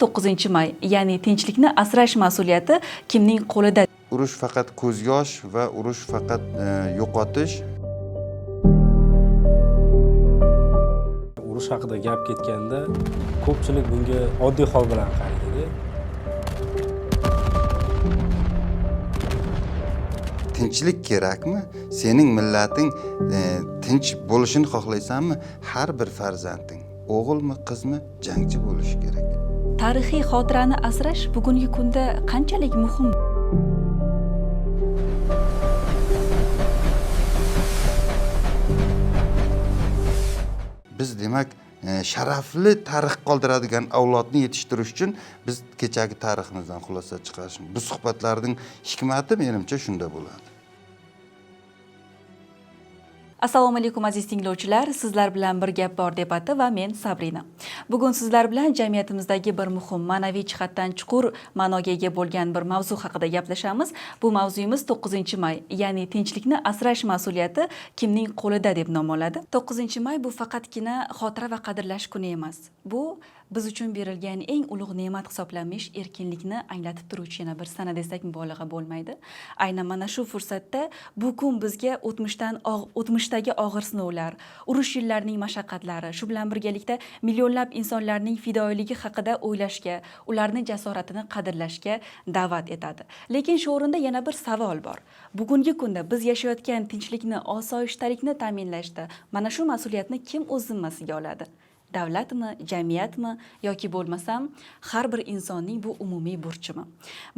9 may, ya'ni tinchlikni asrash mas'uliyati kimning qo'lida? Urush faqat ko'z yosh va urush faqat yo'qotish. Urush haqida gap ketganda ko'pchilik bunga oddiy hol bilan qaraydi. Tinchlik kerakmi? Sening millating tinch bo'lishini xohlaysanmi? Har bir farzanding o'g'ilmi, qizmi jangchi bo'lishi kerak. Tarixiy xotirani asrash bugungi kunda qanchalik muhim? Biz demak sharafli tarix qoldiradigan avlodni yetishtirish uchun biz kechagi tariximizdan xulosa chiqarishimiz. Bu suhbatlarning hikmati menimcha shunda bo'ladi. Assalomu alaykum aziz tinglovchilar, sizlar bilan bir gap bor debati va men Sabrina. Bugun sizlar bilan jamiyatimizdagi bir muhim ma'naviy jihatdan chuqur ma'noga ega bo'lgan bir mavzu haqida gaplashamiz. Bu mavzuyimiz 9-may, ya'ni tinchlikni asrash mas'uliyati kimning qo'lida deb nom oladi. 9-may bu faqatgina xotira va qadrlash kuni emas. Bu biz uchun berilgan eng ulug' ne'mat hisoblanmish erkinlikni anglatib turuvchi yana bir sana desak mubolag'a bo'lmaydi. Aynan mana shu fursatda bu kun bizga o'tmishdagi og'ir sinovlar, urush yillarining mashaqqatlari, shu bilan birgalikda millionlab insonlarning fidoyiligi haqida o'ylashga, ularning jasoratini qadrlashga da'vat etadi. Lekin shu o'rinda yana bir savol bor. Bugungi kunda biz yashayotgan tinchlikni, osoyishtalikni ta'minlashda mana shu mas'uliyatni kim o'z zimmasiga oladi? Davlatmi, jamiyatmi yoki bo'lmasam har bir insonning bu umumiy burchimi?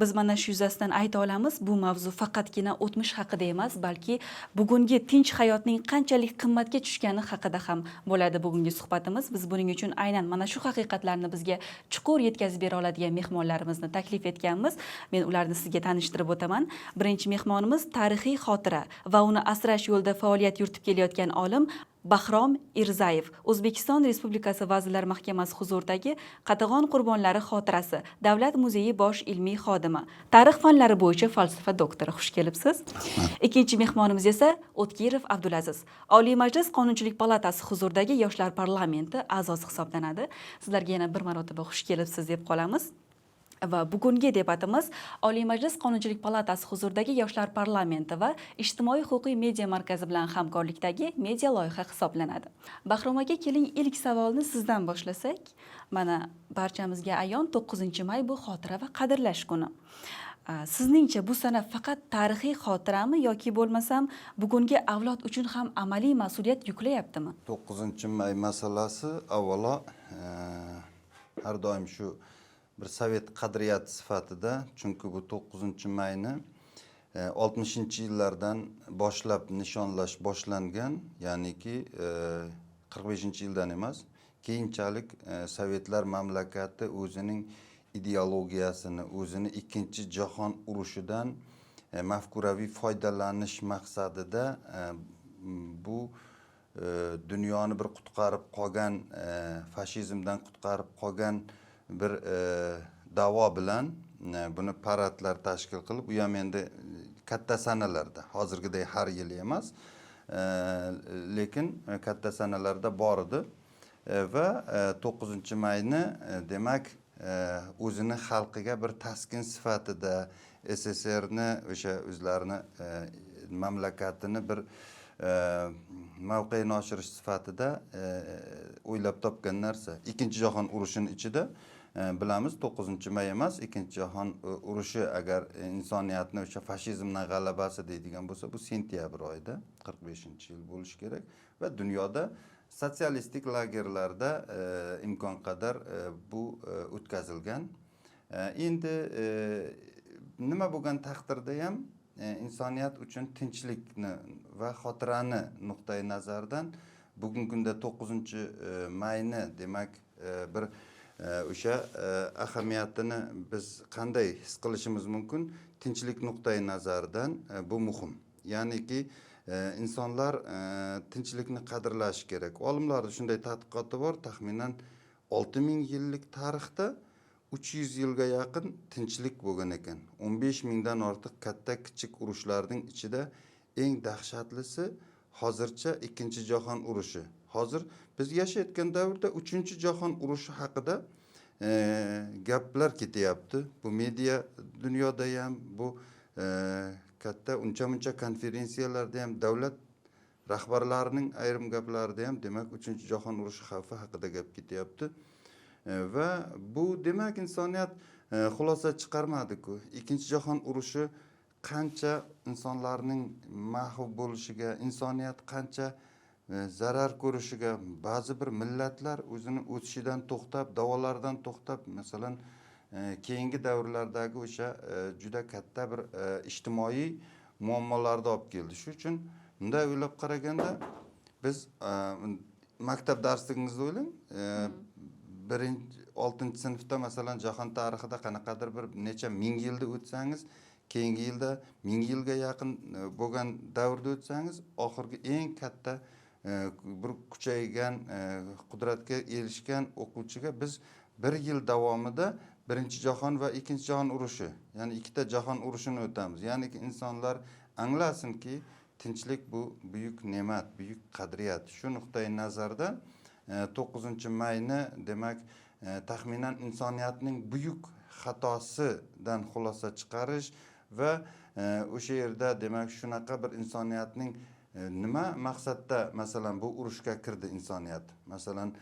Biz mana shu yuzasidan ayta olamiz, bu mavzu faqatgina o'tmish haqida emas, balki bugungi tinch hayotning qanchalik qimmatga tushgani haqida ham bo'ladi bugungi suhbatimiz. Biz buning uchun aynan mana shu haqiqatlarni bizga chuqur yetkazib bera oladigan mehmonlarimizni taklif etganmiz. Men ularni sizga tanishtirib o'taman. Birinchi mehmonimiz tarixiy xotira va uni asrash yo'lida faoliyat yuritib kelayotgan olim Bahrom Irzayev, O'zbekiston Respublikasi Vazirlar Mahkamasi huzuridagi Qatag'on qurbonlari xotirasi Davlat muzeyi bosh ilmiy xodimi, tarix fanlari bo'yicha falsafa doktori. Xush kelibsiz. Ikkinchi mehmonimiz esa O'tkirov Abdulaziz, Oliy Majlis Qonunchilik palatasi huzuridagi Yoshlar parlamenti a'zosi hisoblanadi. Sizlarga yana bir marotaba xush kelibsiz deb qolamiz. Va bugungi debatimiz Oliy Majlis Qonunchilik palatasi huzuridagi Yoshlar parlamenti va Ijtimoiy huquqiy media markazi bilan hamkorlikdagi media loyiha hisoblanadi. Bahrom aka, keling ilk savolni sizdan boshlasak. Mana barchamizga ayon 9-may bu xotira va qadrlash kuni. Sizningcha bu sana faqat tarixiy xotirami yoki bo'lmasam bugungi avlod uchun ham amaliy mas'uliyat yuklayaptimi? 9-may masalasi avvalo har doim shu bir sovet qadriyati sifatida, chunki bu 9-mayni 60-yillardan boshlab nishonlash boshlangan, ya'niki 45-yildan emas. Keyinchalik sovetlar mamlakati o'zining ideologiyasini, o'zini Ikkinchi jahon urushidan mafkuraviy foydalanish maqsadida bu dunyoni bir qutqarib qolgan, fashizmdan qutqarib qolgan bir da'vo bilan buni paradlar tashkil qilib, u ham endi katta sanalarda, hozirgiday har yili emas, lekin katta sanalarda bor edi va 9-mayni demak o'zini xalqiga bir taskin sifatida SSRni o'sha o'zlarini mamlakatini bir mavqeini oshirish sifatida o'ylab topgan narsa. Ikkinchi jahon urushining ichida bilamiz 9-may emas, Ikkinchi jahon urushi agar insoniyatni o'sha fashizmdan g'alabasi deydigan bo'lsa, bu sentyabr oyida 45-yil bo'lishi kerak va dunyoda sotsialistik lagerlarda imkon qadar bu o'tkazilgan. Endi nima bo'lgan taqdirda ham insoniyat uchun tinchlikni va xotirani nuqtai nazardan bugungi kunda 9-mayni demak bir o'sha ahamiyatini biz qanday his qilishimiz mumkin? Tinchlik nuqtai nazaridan bu muhim. Ya'niki insonlar tinchlikni qadrlashi kerak. Olimlarning shunday tadqiqoti bor, taxminan 6000 yillik tarixda 300 yilga yaqin tinchlik bo'lgan ekan. 15 mingdan ortiq katta kichik urushlarning ichida eng dahshatlisi hozircha Ikkinchi jahon urushi. Hozir biz yashayotgan davrda 3-jahon urushi haqida gaplar ketyapti. Bu media dunyoda ham, bu katta uncha-muncha konferensiyalarda ham, davlat rahbarlarining ayrim gaplarida ham demak 3-jahon urushi xavfi haqida gap ketyapti. Va bu demak insoniyat xulosa chiqarmadi-ku. 2-jahon urushi qancha insonlarning mahv bo'lishiga, insoniyat qancha zarar ko'rishiga, ba'zi bir millatlar o'zini o'sishidan to'xtab, davolardan to'xtab, masalan, keyingi davrlardagi o'sha juda katta bir ijtimoiy muammolarni olib keldi. Shu uchun bunday o'ylab qaraganda biz maktab darsligingizda o'ylang, 6-sinfda masalan jahon tarixida qanaqadir bir necha ming yilda o'tsangiz, keyingi yilda 1000 yilga yaqin bo'lgan davrda o'tsangiz, oxirgi eng katta bir kuchaygan, qudratga erishgan o'quvchiga biz 1 yil davomida 1-jahon va 2-jahon urushi, ya'ni 2ta jahon urushini o'tamiz. Ya'ni insonlar anglasinki, tinchlik bu buyuk ne'mat, buyuk qadriyat. Shu nuqtai nazardan 9-mayni demak taxminan insoniyatning buyuk xatosidan xulosa chiqarish va o'sha yerda demak shunaqa bir insoniyatning nima maqsadda masalan bu urushga kirdi insoniyat. Masalan,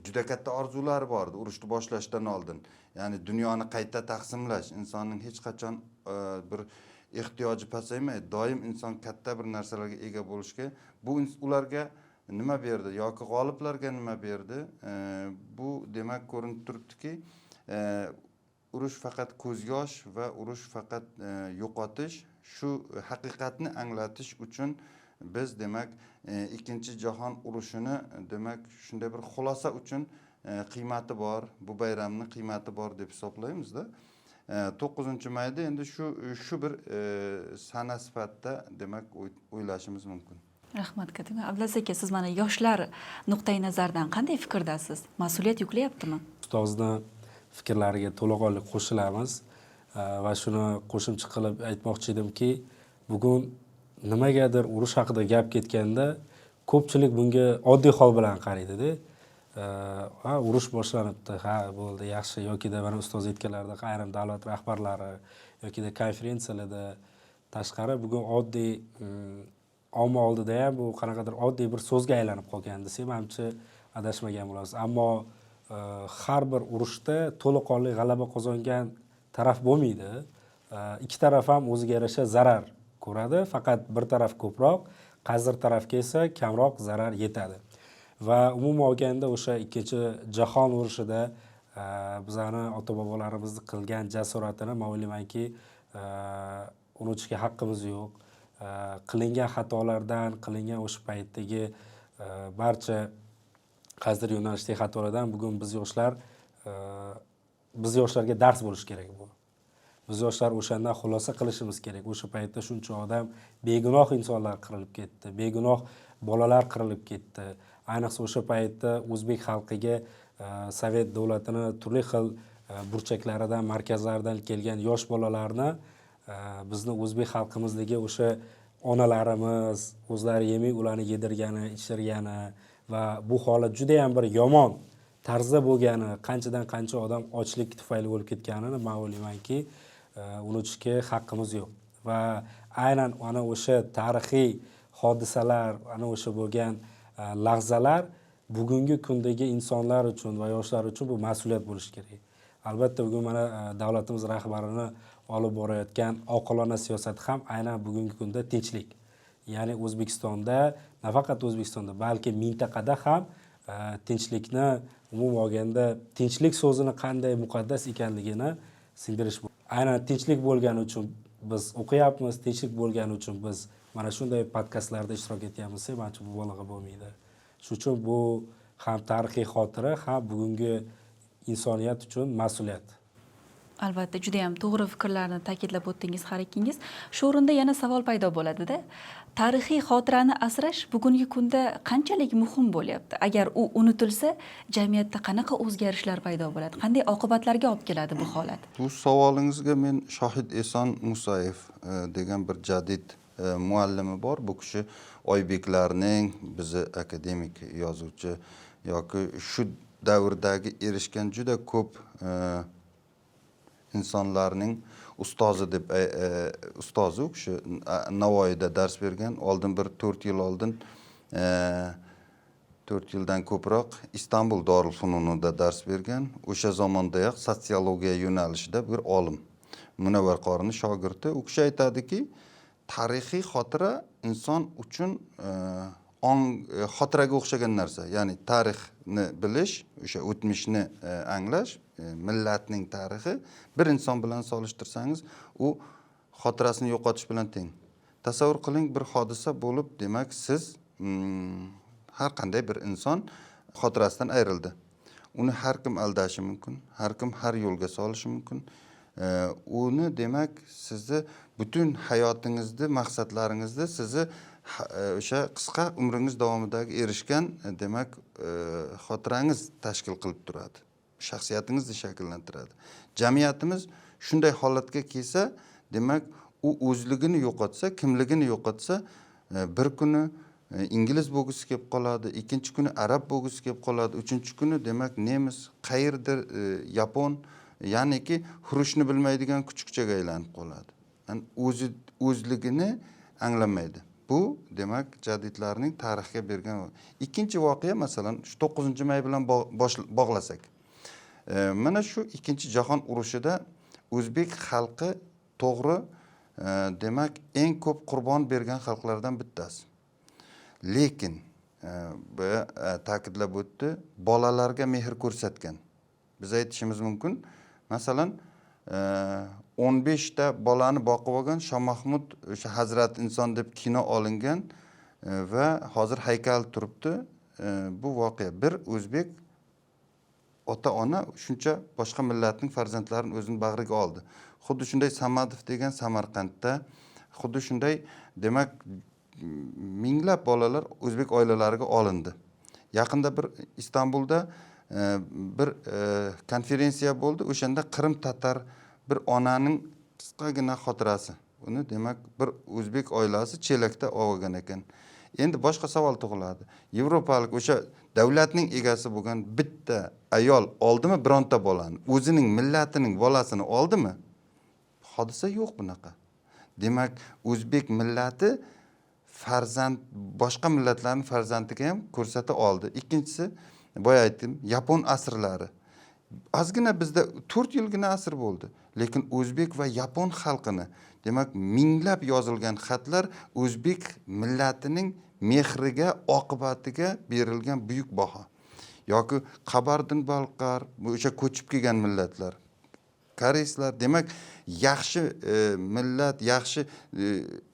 juda katta orzulari bor edi urushni boshlashdan oldin. Ya'ni dunyoni qayta taqsimlash, insonning hech qachon bir ehtiyoji pasaymaydi. Doim inson katta bir narsalarga ega bo'lishga, bu ularga nima berdi yoki g'oliblarga nima berdi? Bu demak ko'rinib turibdiki, urush faqat ko'z yosh va urush faqat yo'qotish, shu haqiqatni anglatish uchun biz demak 2-jahon urushini demak shunday bir xulosa uchun qiymati bor, bu bayramning qiymati bor deb hisoblaymiz-da. 9-mayda endi shu bir sana sifatida demak o'ylashimiz mumkin. Rahmat katta. Abdulaziz aka, siz mana yoshlar nuqtai nazaridan qanday fikrdasiz? Mas'uliyat yuklayaptimi? Ustozni fikrlariga to'laqonli qo'shilamiz va shuni qo'shimcha qilib aytmoqchi edimki, bugun nimagadir urush haqida gap ketganda ko'pchilik bunga oddiy hol bilan qaraydi-da. Urush boshlanibdi, ha bo'ldi, yaxshi, yoki mana ustoz aytganlaridek ayrim davlat rahbarlari yoki konferensiyalarda tashqari bugun oddiy omma oldida ham bu qanaqadir oddiy bir so'zga aylanib qolgan desam, menimcha adashmagan bo'lasiz. Ammo har bir urushda to'laqonli g'alaba qozongan taraf bo'lmaydi. Ikki taraf ham o'ziga yarasha zarar ko'radi, faqat bir taraf ko'proq, qaysidir tarafga esa kamroq zarar yetadi. Va umuman olganda o'sha 2-jahon urushida bizani ota-bobolarimizni qilgan jasoratini men o'ylaymanki, unutishga haqqimiz yo'q. Qilingan xatolardan, qilingan o'sha paytdagi barcha qaysidir yo'nalishdagi xatolardan bugun biz yoshlarga dars bo'lish kerak bu. Biz yoshlar o'shandan xulosa qilishimiz kerak. O'sha paytda shuncha odam, begunoh insonlar qirilib ketdi, begunoh bolalar qirilib ketdi. Ayniqsa o'sha paytda o'zbek xalqiga Sovet davlatini turli xil burchaklaridan, markazlaridan kelgan yosh bolalarni bizni o'zbek xalqimizdagi o'sha onalarimiz o'zlari yemay ularni yedirgani, ichirgani va bu holat juda ham bir yomon tarzda bo'lgani, qanchadan qancha odam ochlik tufayli o'lib ketganini men o'ylaymanki, unutishga haqqimiz yo'q. Va aynan ana o'sha tarixiy hodisalar, ana o'sha bo'lgan lahzalar bugungi kundagi insonlar uchun va yoshlar uchun bu mas'uliyat bo'lishi kerak. Albatta bugun mana davlatimiz rahbarini olib borayotgan oqilona siyosat ham aynan bugungi kunda tinchlik. Ya'ni O'zbekistonda, nafaqat O'zbekistonda, balki mintaqada ham tinchlikni, umuman olganda tinchlik so'zini qanday muqaddas ekanligini singdirish. Aynan tinchlik bo'lgani uchun biz o'qiyapmiz, tinchlik bo'lgani uchun biz mana shunday podkastlarda ishtirok etyapmiz, menimcha bu mubolag'a bo'lmaydi. Shuning uchun bu ham tarixiy xotira, ham bugungi insoniyat uchun mas'uliyat. Albatta, juda ham to'g'ri fikrlarni ta'kidlab o'tdingiz har ikkingiz. Shu o'rinda yana savol paydo bo'ladi-da. Tarixiy xotirani asrash bugungi kunda qanchalik muhim bo'lyapti? Agar u unutilsa, jamiyatda qanaqa o'zgarishlar paydo bo'ladi? Qanday oqibatlarga olib keladi bu holat? Bu savolingizga men Shohid Eson Musayev degan bir jadid muallimi bor. Bu kishi Oybeklarning, bizi akademik yozuvchi yoki shu davrdagi erishgan juda ko'p insonlarning ustozi deb ustozi u kishi Navoiyda dars bergan. Oldin bir 4 yil oldin 4 yildan ko'proq Istanbul Dorulfununida dars bergan. O'sha zamondayoq sotsiologiya yo'nalishida bir olim. Munavvar qorining shogirdi. U kishi aytadiki, tarixiy xotira inson uchun xotiraga o'xshagan narsa. Ya'ni tarixni bilish, o'sha o'tmishni anglash, millatning tarixi bir inson bilan solishtirsangiz, u xotirasini yo'qotish bilan teng. Tasavvur qiling, bir hodisa bo'lib, demak siz har qanday bir inson xotirasidan ayrildi. Uni har kim aldashi mumkin, har kim har yo'lga solishi mumkin. Uni demak sizni butun hayotingizni, maqsadlaringizni sizni o'sha qisqa umringiz davomidagi erishgan demak xotirangiz tashkil qilib turadi. Shaxsiyatingizni shakllantiradi. Jamiyatimiz shunday holatga kelsa, demak u o'zligini yo'qotsa, kimligini yo'qotsa, bir kuni ingliz bo'lgisi kelib qoladi, ikkinchi kuni arab bo'lgisi kelib qoladi, uchinchi kuni demak nemis, qayerdir yapon, ya'niki xurushni bilmaydigan kuchukchaga aylanib qoladi. Yani o'zligini anglamaydi. Bu demak jadidlarning tarixga bergan. Ikkinchi voqea masalan shu 9-may bilan bog'lasak. Mana shu ikkinchi jahon urushida o'zbek xalqi to'g'ri demak eng ko'p qurbon bergan xalqlardan bittasi. Lekin bu ta'kidlab o'tdi, bolalarga mehr ko'rsatgan. Biz aytishimiz mumkin, masalan 15 ta bolani boqib olgan Shoh Mahmud o'sha Hazrat Inson deb kino olingan va hozir haykal turibdi. Bu voqea bir o'zbek ota-ona shuncha boshqa millatning farzandlarini o'zining bag'riga oldi. Xuddi shunday Samadov degan Samarqandda, xuddi shunday demak minglab bolalar o'zbek oilalariga olindi. Yaqinda bir Istanbulda bir konferensiya bo'ldi. O'shanda Qrim tatar bir onaning qisqagina xotirasi. Uni demak bir o'zbek oilasi chelakda olgan ekan. Endi boshqa savol tug'iladi. Yevropalik o'sha davlatning egasi bo'lgan bitta ayol oldimi bironta bolani? O'zining millatining bolasini oldimi? Hodisa yo'q bunaqa. Demak, o'zbek millati farzand boshqa millatlarning farzandiga ham ko'rsata oldi. Ikkinchisi, boya aytdim, yapon asrlari. Ozgina bizda 4 yilgina asr bo'ldi. Lekin o'zbek va yapon xalqini, demak, minglab yozilgan xatlar o'zbek millatining mehriga, oqibatiga berilgan buyuk baho. Yoki Qabardin-Balqar, o'sha ko'chib kelgan millatlar, koreyslar, demak, yaxshi millat, yaxshi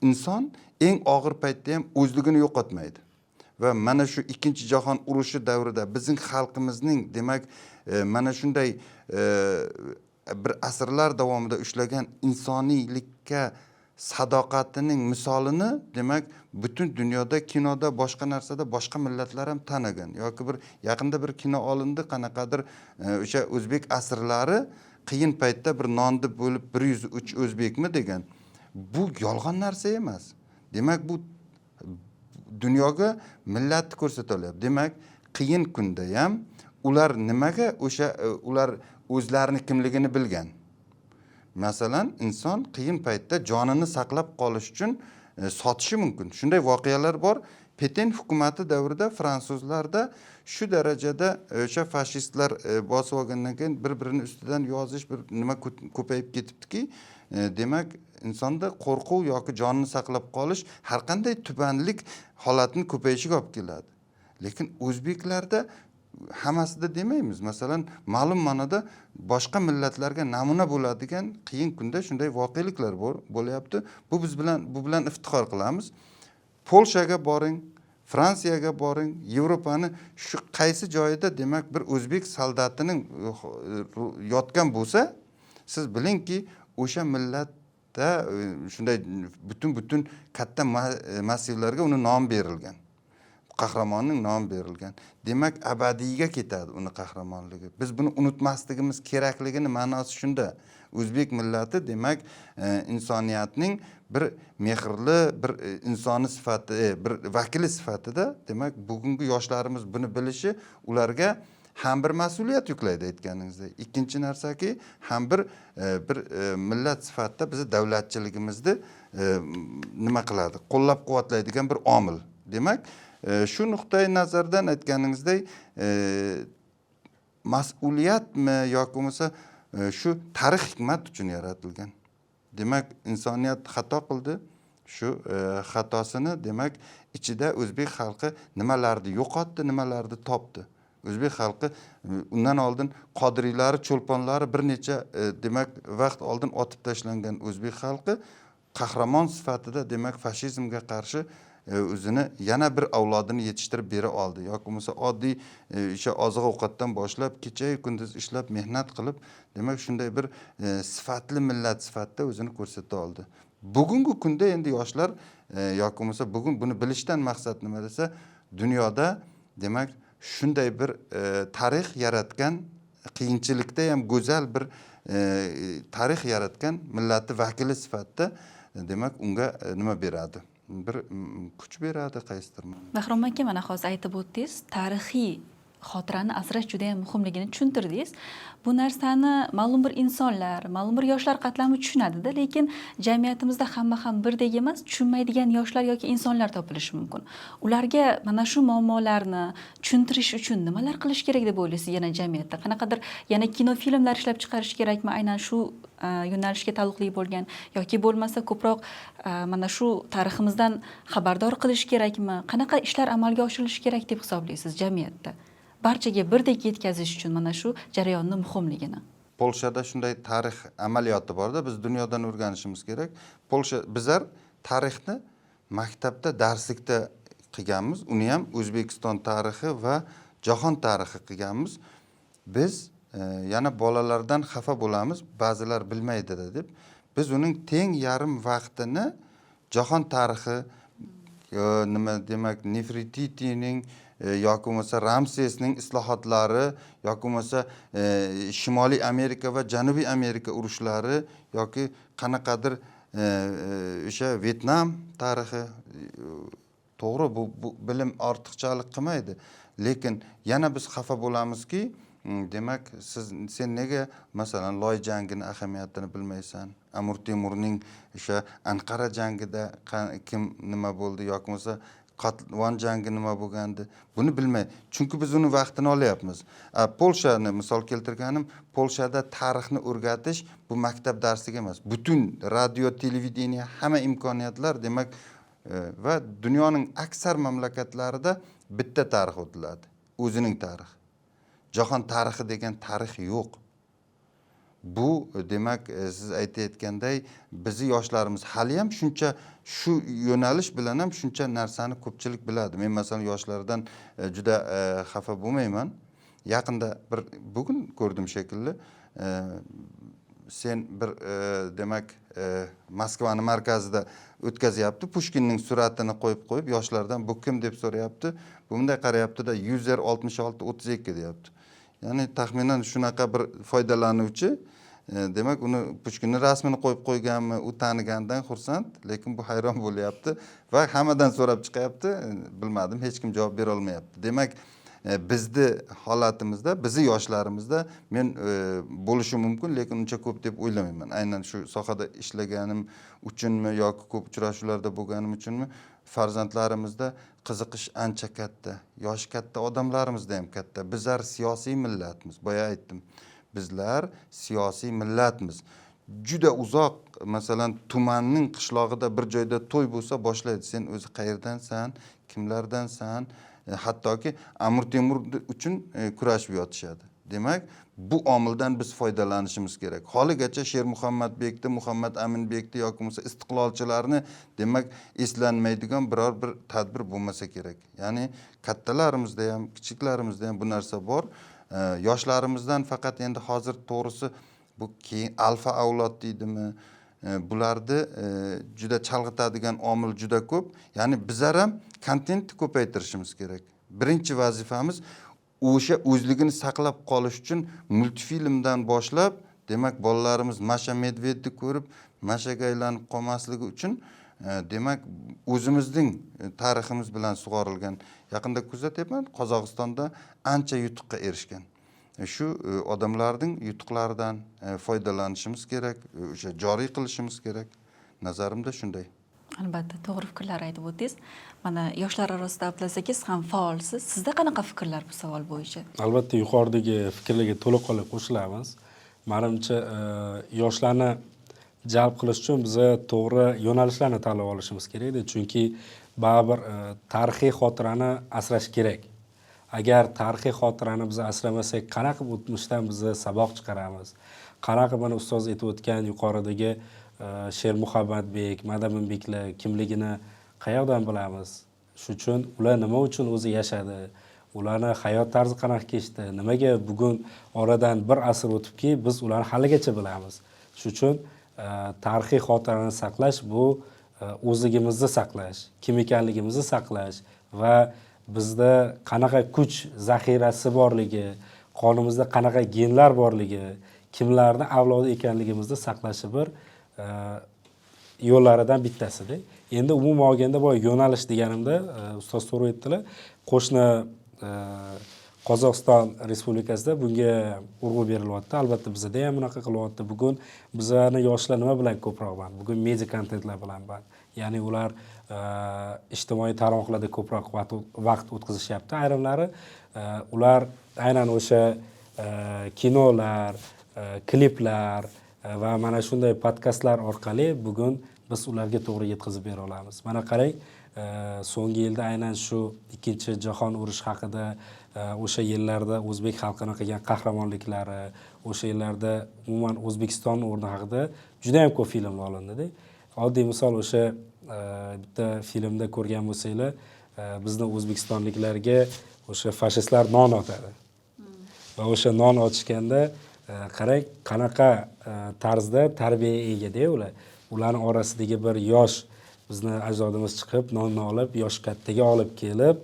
inson eng og'ir paytda ham o'zligini yo'qotmaydi. Va mana shu ikkinchi jahon urushi davrida bizning xalqimizning demak mana shunday bir asrlar davomida ushlagan insoniylikka sadoqatining misolini demak butun dunyoda, kinoda, boshqa narsada boshqa millatlar ham tanigan. Yoki bir yaqinda bir kino olindi, qanaqadir o'sha o'zbek asrlari qiyin paytda bir nonni bo'lib 103 o'zbekmi degan. Bu yolg'on narsa emas. Demak bu dunyoga millatni ko'rsatolyapti. Demak, qiyin kunda ham ular nimaga o'sha ular o'zlarini kimligini bilgan. Masalan, inson qiyin paytda jonini saqlab qolish uchun sotishi mumkin. Shunday voqealar bor. Peten hukumati davrida fransuzlarda shu darajada o'sha fashistlar bosib olgandan keyin bir-birini ustidan yozish bir nima ko'payib ketibdiki, demak insonda qo'rquv yoki jonini saqlab qolish har qanday tubanlik holatini ko'payishiga olib keladi. Lekin o'zbeklarda hammasida demaymiz. Masalan, ma'lum ma'noda boshqa millatlarga namuna bo'ladigan qiyin kunda shunday voqeliklar bo'lyapti. Bu bilan iftixor qilamiz. Polshaga boring, Fransiyaga boring, Yevropani shu qaysi joyida demak bir o'zbek soldatining yotgan bo'lsa, siz bilingki, o'sha millatda shunday butun katta massivlarga uni nom berilgan. Qahramonning nomi berilgan. Demak, abadiyga ketadi uni qahramonligi. Biz buni unutmasligimiz kerakligini ma'nosi shunda. O'zbek millati demak insoniyatning bir mehrli, bir insoni sifati, bir vakili sifatida demak bugungi yoshlarimiz buni bilishi ularga ham bir mas'uliyat yuklaydi aytganingizdek. Ikkinchi narsaki, ham bir millat sifatida bizni davlatchiligimizni nima qiladi? Qo'llab-quvvatlaydigan bir omil. Demak, shu nuqtai nazardan aytganingizdek, mas'uliyatmi yoki bo'lmasa shu tarix hikmat uchun yaratilgan. Demak, insoniyat xato qildi. Shu xatosini demak ichida o'zbek xalqi nimalarni yo'qotdi, nimalarni topdi. O'zbek xalqi undan oldin qodiriylari, cho'lponlari bir necha demak vaqt oldin otib tashlangan o'zbek xalqi qahramon sifatida demak fashizmga qarshi o'zini yana bir avlodini yetishtirib bera oldi. Yoki bo'lmasa oddiy o'sha oziq-ovqatdan boshlab kecha-yu kunduz ishlab mehnat qilib, demak shunday bir sifatli millat sifatida o'zini ko'rsata oldi. Bugungi kunda endi yoshlar yoki bo'lmasa bugun buni bilishdan maqsad nima desa, dunyoda demak shunday bir tarix yaratgan, qiyinchilikda ham go'zal bir tarix yaratgan millati vakili sifatida demak unga nima beradi? Bir kuch beradi qaysidir. Bahrom aka, mana hozir aytib o'tdingiz, tarixiy xotirani asrash juda ham muhimligini tushuntirdingiz. Bu narsani ma'lum bir insonlar, ma'lum bir yoshlar qatlami tushunadi-da, lekin jamiyatimizda hamma ham birdek emas, tushunmaydigan yoshlar yoki insonlar topilishi mumkin. Ularga mana shu muammolarni tushuntirish uchun nimalar qilish kerak deb o'ylaysiz yana jamiyatda? Qanaqadir yana kino filmlar ishlab chiqarish kerakmi? Aynan shu yo'nalishga taalluqli bo'lgan yoki bo'lmasa ko'proq mana shu tariximizdan xabardor qilish kerakmi? Qanaqa ishlar amalga oshirilishi kerak deb hisoblaysiz jamiyatda? Barchaga birdek yetkazish uchun mana shu jarayonning muhimligini. Polshada shunday tarix amaliyoti borda, biz dunyodan o'rganishimiz kerak. Polsha bizlar tarixni maktabda darslikda qilganmiz, uni ham O'zbekiston tarixi va jahon tarixi qilganmiz. Biz yana bolalardan xafa bo'lamiz, ba'zilar bilmaydi deb. Biz uning teng yarim vaqtini jahon tarixi, nima demak, Nefertitining yoki bo'lmasa Ramsesning islohotlari yoki bo'lmasa Shimoliy Amerika va Janubiy Amerika urushlari yoki qanaqadir o'sha Vyetnam tarixi, to'g'ri bu bilim ortiqchalik qilmaydi, lekin yana biz xafa bo'lamizki, demak sen nega masalan Loy jangini ahamiyatini bilmaysan? Amir Temurning o'sha Anqara jangida kim nima bo'ldi yoki bo'lmasa Qatvan jangi nima bo'lgandi? Buni bilmay. Chunki biz uni vaqtini olyapmiz. Polshani misol keltirganim, Polshada tarixni o'rgatish bu maktab darsligi emas. Butun radio, televideniya, hamma imkoniyatlar demak va dunyoning aksar mamlakatlarida bitta tarix o'tiladi. O'zining tarixi. Jahon tarixi degan tarix yo'q. Bu demak siz aytayotganday bizi yoshlarimiz hali ham shuncha shu yo'nalish bilan ham shuncha narsani ko'pchilik biladi. Men masalan yoshlardan juda xafa bo'lmayman. Yaqinda bir bugun ko'rdim shekilli, sen bir demak Moskvaning markazida o'tkazyapti. Pushkinning suratini qo'yib yoshlardan bu kim deb so'rayapti. Bunday qarayapti-da, user 6632 deyapti. Ya'ni taxminan shunaqa bir foydalanuvchi demak uni Pushkinning rasmini qo'yib qo'yganmi, u tanigandan xursand, lekin bu hayron bo'lyapti va hammadan so'rab chiqyapti. Bilmadim, hech kim javob bera olmayapti. Demak, bizni holatimizda, bizi yoshlarimizda men bo'lishi mumkin, lekin uncha ko'p deb o'ylamayman. Aynan shu sohada ishlaganim uchunmi yoki ko'p uchrashuvlarda bo'lganim uchunmi, farzandlarimizda qiziqish ancha katta, yoshi katta odamlarimizda ham katta. Bizlar siyosiy millatmiz. Boya aytdim. Bizlar siyosiy millatmiz. Juda uzoq, masalan, tumanning qishlog'ida bir joyda to'y bo'lsa boshlaydi. Sen o'zi qayerdansan, kimlardansan? Hattoki Amir Temur uchun kurashib yotishadi. Demak, bu omildan biz foydalanishimiz kerak. Holigacha Shermuhammadbekni, Muhammad Aminbekni yoki bo'lmasa istiqlolchilarni demak eslanmaydigan biror bir tadbir bo'lmasa kerak. Ya'ni kattalarimizda ham, kichiklarimizda ham bu narsa bor. Yoshlarimizdan faqat endi hozir to'g'risi bu keyin alfa avlod deydimi, bularni juda chalg'itadigan omil juda ko'p. Ya'ni bizlar ham kontentni ko'paytirishimiz kerak. Birinchi vazifamiz o'sha o'zligini saqlab qolish uchun multfilmdan boshlab, demak bolalarimiz Masha Medvedni ko'rib, Mashaga aylanib qolmasligi uchun Demak, o'zimizning tariximiz bilan sug'orilgan, yaqinda kuzatyapman, Qozog'istonda ancha yutuqqa erishgan. Shu odamlarning yutuqlaridan foydalanishimiz kerak, o'sha joriy qilishimiz kerak. Nazarimda shunday. Albatta, to'g'ri fikrlar aytib o'tdingiz. Mana yoshlar orasida Abdulaziz ham faolsiz. Sizda qanaqa fikrlar bu savol bo'yicha? Albatta, yuqoridagi fikrlarga to'liq qo'shilamiz. Menimcha, yoshlarni jalb qilish uchun biz to'g'ri yo'nalishlarni tanlab olishimiz kerak-da, chunki baribir tarixiy xotirani asrash kerak. Agar tarixiy xotirani biz asramasak, qanaqa o'tmishdan biz saboq chiqaramiz? Qanaqa mana ustoz aytib o'tgan yuqoridagi Shermuhammadbek, Madaminbeklar kimligini qayoqdan bilamiz? Shu uchun ular nima uchun o'zi yashadi? Ularning hayot tarzi qanaqa kechdi? Nimaga bugun oradan bir asr o'tibki, biz ularni haligacha bilamiz? Shu uchun tarixiy xotirani saqlash bu o'zligimizni saqlash, kim ekanligimizni saqlash va bizda qanaqa kuch zaxirasi borligi, qonimizda qanaqa genlar borligi, kimlarning avlodi ekanligimizni saqlashi bir yo'llaridan bittasida. Endi umuman olganda bu yo'nalish deganimda ustoz to'g'ri aytdilar. Qo'shni Qozog'iston Respublikasida bunga urg'u berilyapti. Albatta bizda ham bunaqa qilyapti. Bugun bizlarning yoshlar nima bilan ko'proq band? Bugun media kontentlar bilan band. Ya'ni ular ijtimoiy tarmoqlarda ko'proq vaqt o'tkazishyapti. Ayrimlari ular aynan o'sha kinolar, kliplar va mana shunday podkastlar orqali bugun biz ularga to'g'ri yetkazib bera olamiz. Mana qarang, so'nggi yilda aynan shu ikkinchi jahon urushi haqida, o'sha yillarda o'zbek xalqining qilgan qahramonliklari, o'sha yillarda umuman O'zbekiston o'rni haqida juda ham ko'p filmlar olindi-da. Oddiy misol, o'sha bitta filmda ko'rgan bo'lsanglar, bizni o'zbekistonliklarga o'sha fashistlar non otadi. Va o'sha non otishganda qarang, qanaqa tarzda tarbiyaga ega-da ular. Ularning orasidagi bir yosh bizni ajdodimiz chiqib, nonni olib, yosh kattaga olib kelib,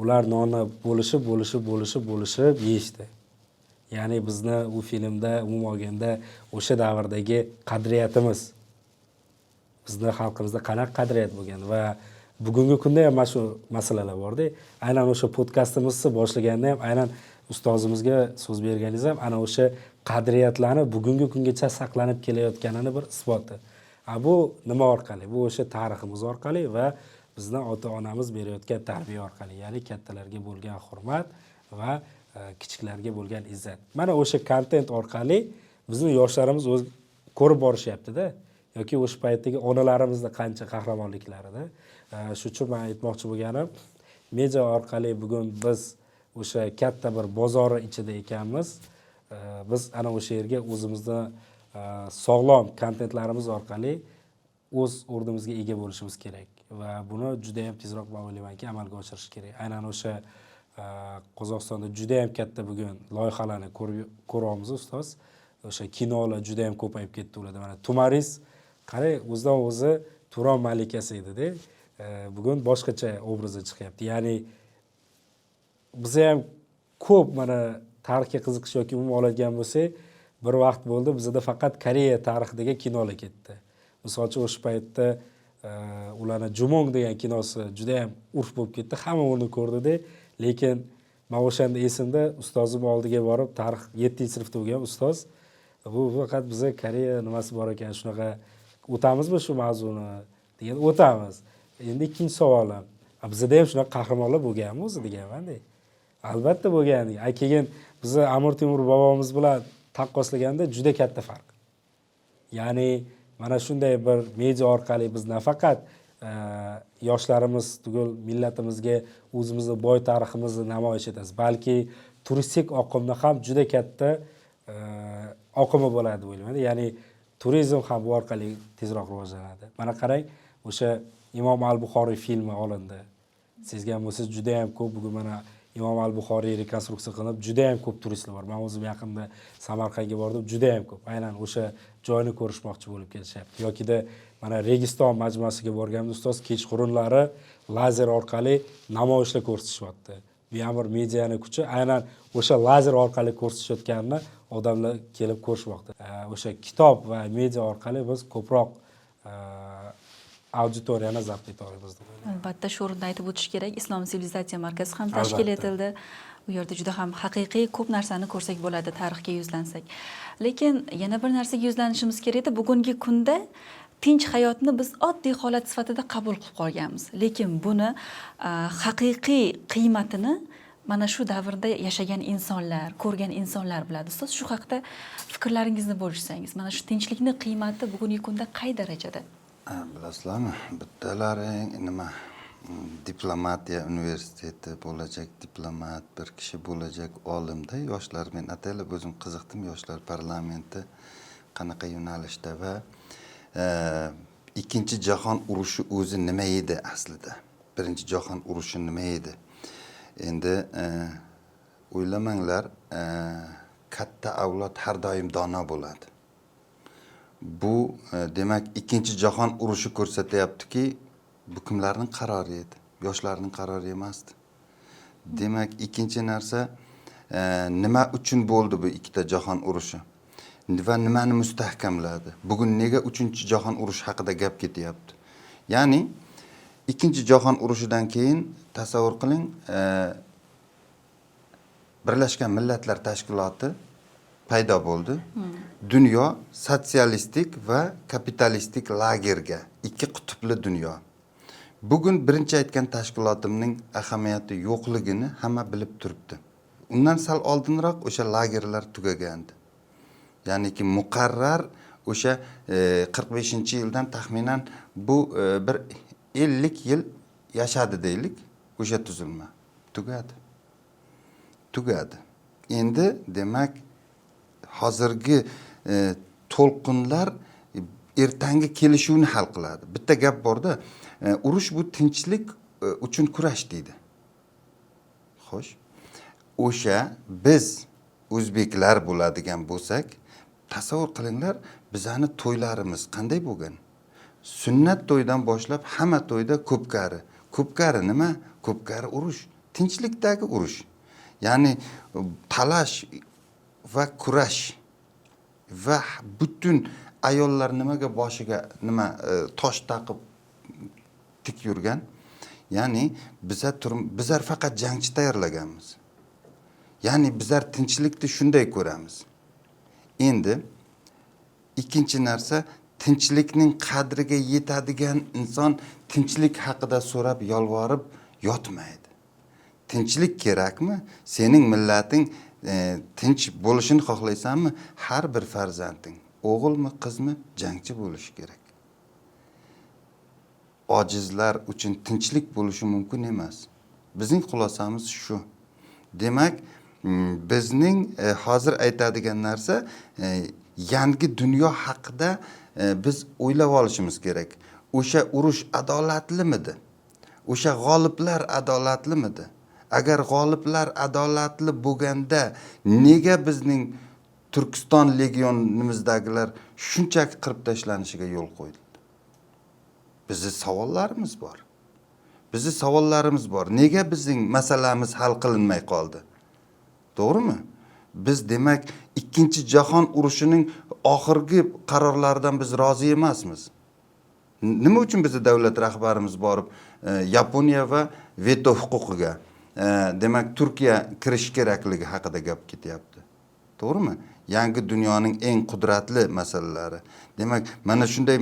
ular nonni bo'lishib yeyishdi. Ya'ni bizni u filmda umuman olganda o'sha davrdagi qadriyatimiz, bizni xalqimizda qanaqa qadriyat bo'lgan va bugungi kunda ham mana shu masalalar bor-da. Aynan o'sha podkastimizni boshlaganda ham aynan ustozimizga so'z berganingiz ham ana o'sha qadriyatlarni bugungi kungacha saqlanib kelayotganini bir isboti. Bu nima orqali? Bu o'sha tariximiz orqali va bizni ota-onamiz berayotgan tarbiya orqali, ya'ni kattalarga bo'lgan hurmat va kichiklarga bo'lgan izzat. Mana o'sha kontent orqali bizni yoshlarimiz o'z ko'rib borishyapti-da, yoki o'sha paytdagi onalarimizni qancha qahramonliklarida. Shu uchun men aytmoqchi bo'lganim, media orqali bugun biz o'sha katta bir bozori ichida ekanmiz. Biz ana o'sha yerga o'zimizni sog'lom kontentlarimiz orqali o'z o'rnimizga ega bo'lishimiz kerak va buni juda ham tezroq men o'ylaymanki amalga oshirish kerak. Aynan o'sha Qozog'istonda juda ham katta bugun loyihalarni ko'ryapmiz ustoz. O'sha kinolar juda ham ko'payib ketdi ularda. Mana Tumariz qarang, o'zidan o'zi Turon malikasi edi-da. Bugun boshqacha obrazda chiqyapti. Ya'ni biz ham ko'p mana tarixga qiziqish yoki umuman oladigan bo'lsak, bir vaqt bo'ldi bizda faqat Koreya tarixidagi kinolar ketdi. Misol uchun o'sha paytda ularning Jumong degan kinosi juda ham urf bo'lib ketdi. Hamma uni ko'rdi-da, lekin men o'shanda esimda ustozim oldiga borib, tarix 7-sinfda bo'lgan ustoz, bu faqat bizga Koreya nimasi bor ekan, shunaqa o'tamizmi shu mavzuni degan o'tamiz. Endi ikkinchi savolim, bizda ham shunaqa qahramonlar bo'lganmi o'zi deganman-da. Albatta bo'lgan. Keyin bizni Amir Temur bobomiz bilan taqqoslaganda juda katta farq. Ya'ni mana shunday bir media orqali biz nafaqat yoshlarimiz tugul millatimizga o'zimizni boy tariximizni namoyish etamiz, balki turistik oqimni ham juda katta oqimi bo'ladi deb o'ylayman. Ya'ni turizm ham bu orqali tezroq rivojlanadi. Mana qarang, o'sha Imom al-Buxoriy filmi olindi. Sezgan bo'lsangiz juda ham ko'p bugun mana Imom al-Buxoriy rekonstruksiya qilinib, juda ham ko'p turistlar bor. Men o'zim yaqinda Samarqandga bordim, juda ham ko'p. Aynan o'sha joyni ko'rishmoqchi bo'lib kelishyapti. Yokida mana Registon majmuasiga borganimda ustoz kechqurunlari lazer orqali namoyishlar ko'rsatishyapti. Bu ham bir medianing kuchi, aynan o'sha lazer orqali ko'rsatishayotganini odamlar kelib ko'rishmoqda. O'sha kitob va media orqali biz ko'proq auditoriyani zabt eta olamiz deb o'ylayman. Albatta, shu o'rinda aytib o'tish kerak, Islom sivilizatsiya markazi ham tashkil Albatta. etildi. U yerda juda ham haqiqiy ko'p narsani ko'rsak bo'ladi, tarixga yuzlansak. Lekin yana bir narsaga yuzlanishimiz kerak edi. Bugungi kunda tinch hayotni biz oddiy holat sifatida qabul qilib qolganmiz. Lekin buni haqiqiy qiymatini mana shu davrda yashagan insonlar, ko'rgan insonlar biladi. Ustoz, shu haqida fikrlaringizni bo'lishsangiz, mana shu tinchlikni qiymati bugungi kunda qay darajada? Bilasizlarmi, bittalari nima diplomatiya universiteti bo'lajak diplomat, bir kishi bo'lajak olimda yoshlar, men ataylab o'zim qiziqdim yoshlar parlamenti qanaqa yo'nalishda va ikkinchi jahon urushi o'zi nima edi aslida? Birinchi jahon urushi nima edi? Endi o'ylamanglar, katta avlod har doim dono bo'ladi. Bu demak ikkinchi jahon urushi ko'rsatyaptiki, bu kimlarning qarori edi? Yoshlarning qarori emasdi. Demak, ikkinchi narsa, nima uchun bo'ldi bu ikkita jahon urushi? Va nimani mustahkamladi? Bugun nega 3-jahon urushi haqida gap ketyapti? Ya'ni ikkinchi jahon urushidan keyin tasavvur qiling, Birlashgan Millatlar Tashkiloti paydo bo'ldi. Dunyo sotsialistik va kapitalistik lagerga, ikki qutbli dunyo. Bugun birinchi aytgan tashkilotimning ahamiyati yo'qligini hamma bilib turibdi. Undan sal oldinroq o'sha lagerlar tugagandi. Ya'niki muqarrar o'sha 45-yildan taxminan bu bir 50 yil yashadi deylik, o'sha tuzilma tugadi. Endi demak hozirgi to'lqinlar ertangi kelishuvni hal qiladi. Bitta gap borda, urush bu tinchlik uchun kurash deydi. Xo'sh, o'sha biz o'zbeklar bo'ladigan bo'lsak, tasavvur qilinglar, bizani to'ylarimiz qanday bo'lgan? Sunnat to'ydan boshlab hamma to'yda ko'pkari. Ko'pkari nima? Ko'pkari urush, tinchlikdagi urush. Ya'ni talash va kurash va butun ayollar nimaga boshiga nima tosh taqib tik yurgan? Ya'ni bizlar faqat jangchi tayyorlaganmiz. Ya'ni bizlar tinchlikni shunday ko'ramiz. Endi ikkinchi narsa, tinchlikning qadriga yetadigan inson tinchlik haqida so'rab yolvorib yotmaydi. Tinchlik kerakmi? Sening millating tinch bo'lishini xohlaysanmi? Har bir farzanding, o'g'ilmi, qizmi, jangchi bo'lishi kerak. Ojizlar uchun tinchlik bo'lishi mumkin emas. Bizning xulosamiz shu. Demak, bizning hozir aytadigan narsa, yangi dunyo haqida biz o'ylab olishimiz kerak. O'sha urush adolatlimidi? O'sha g'oliblar adolatlimidi? Agar g'oliblar adolatli bo'lganda, nega bizning Turkiston legionimizdagilar shunchaki qirib tashlanishiga yo'l qo'ydi? Bizning savollarimiz bor. Nega bizning masalamiz hal qilinmay qoldi? To'g'rimi? Biz demak ikkinchi jahon urushining oxirgi qarorlaridan biz rozi emasmiz. Nima uchun bizning davlat rahbarimiz borib Yaponiya va veto huquqiga, demak Turkiya kirish kerakligi haqida gap ketyapti. To'g'rimi? Yangi dunyoning eng qudratli masalalari. Demak, mana shunday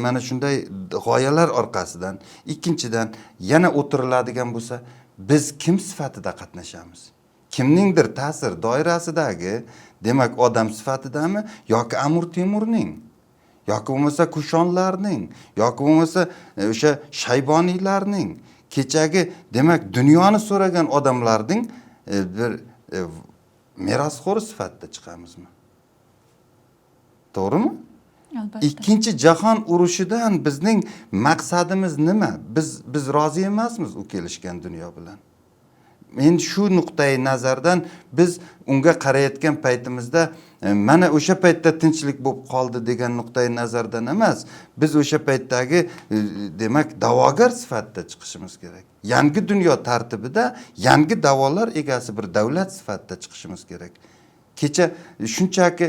g'oyalar orqasidan, ikkinchidan yana o'tiriladigan bo'lsa, biz kim sifatida qatnashamiz? Kimningdir ta'sir doirasidagi, demak odam sifatidami yoki Amir Temurning, yoki bo'lmasa Kushonlarning, yoki bo'lmasa o'sha Shayboniylarning, kechagi demak dunyoni so'ragan odamlarning bir merosxo'ri sifatida chiqamizmi? To'g'rimi? Albatta. Ikkinchi jahon urushidan bizning maqsadimiz nima? Biz rozi emasmiz u kelishgan dunyo bilan. Men shu nuqtai nazardan biz unga qarayotgan paytimizda mana o'sha paytda tinchlik bo'lib qoldi degan nuqtai nazardan emas, biz o'sha paytdagi demak da'vogar sifatida chiqishimiz kerak. Yangi dunyo tartibida yangi da'volar egasi bir davlat sifatida chiqishimiz kerak. Kecha shunchaki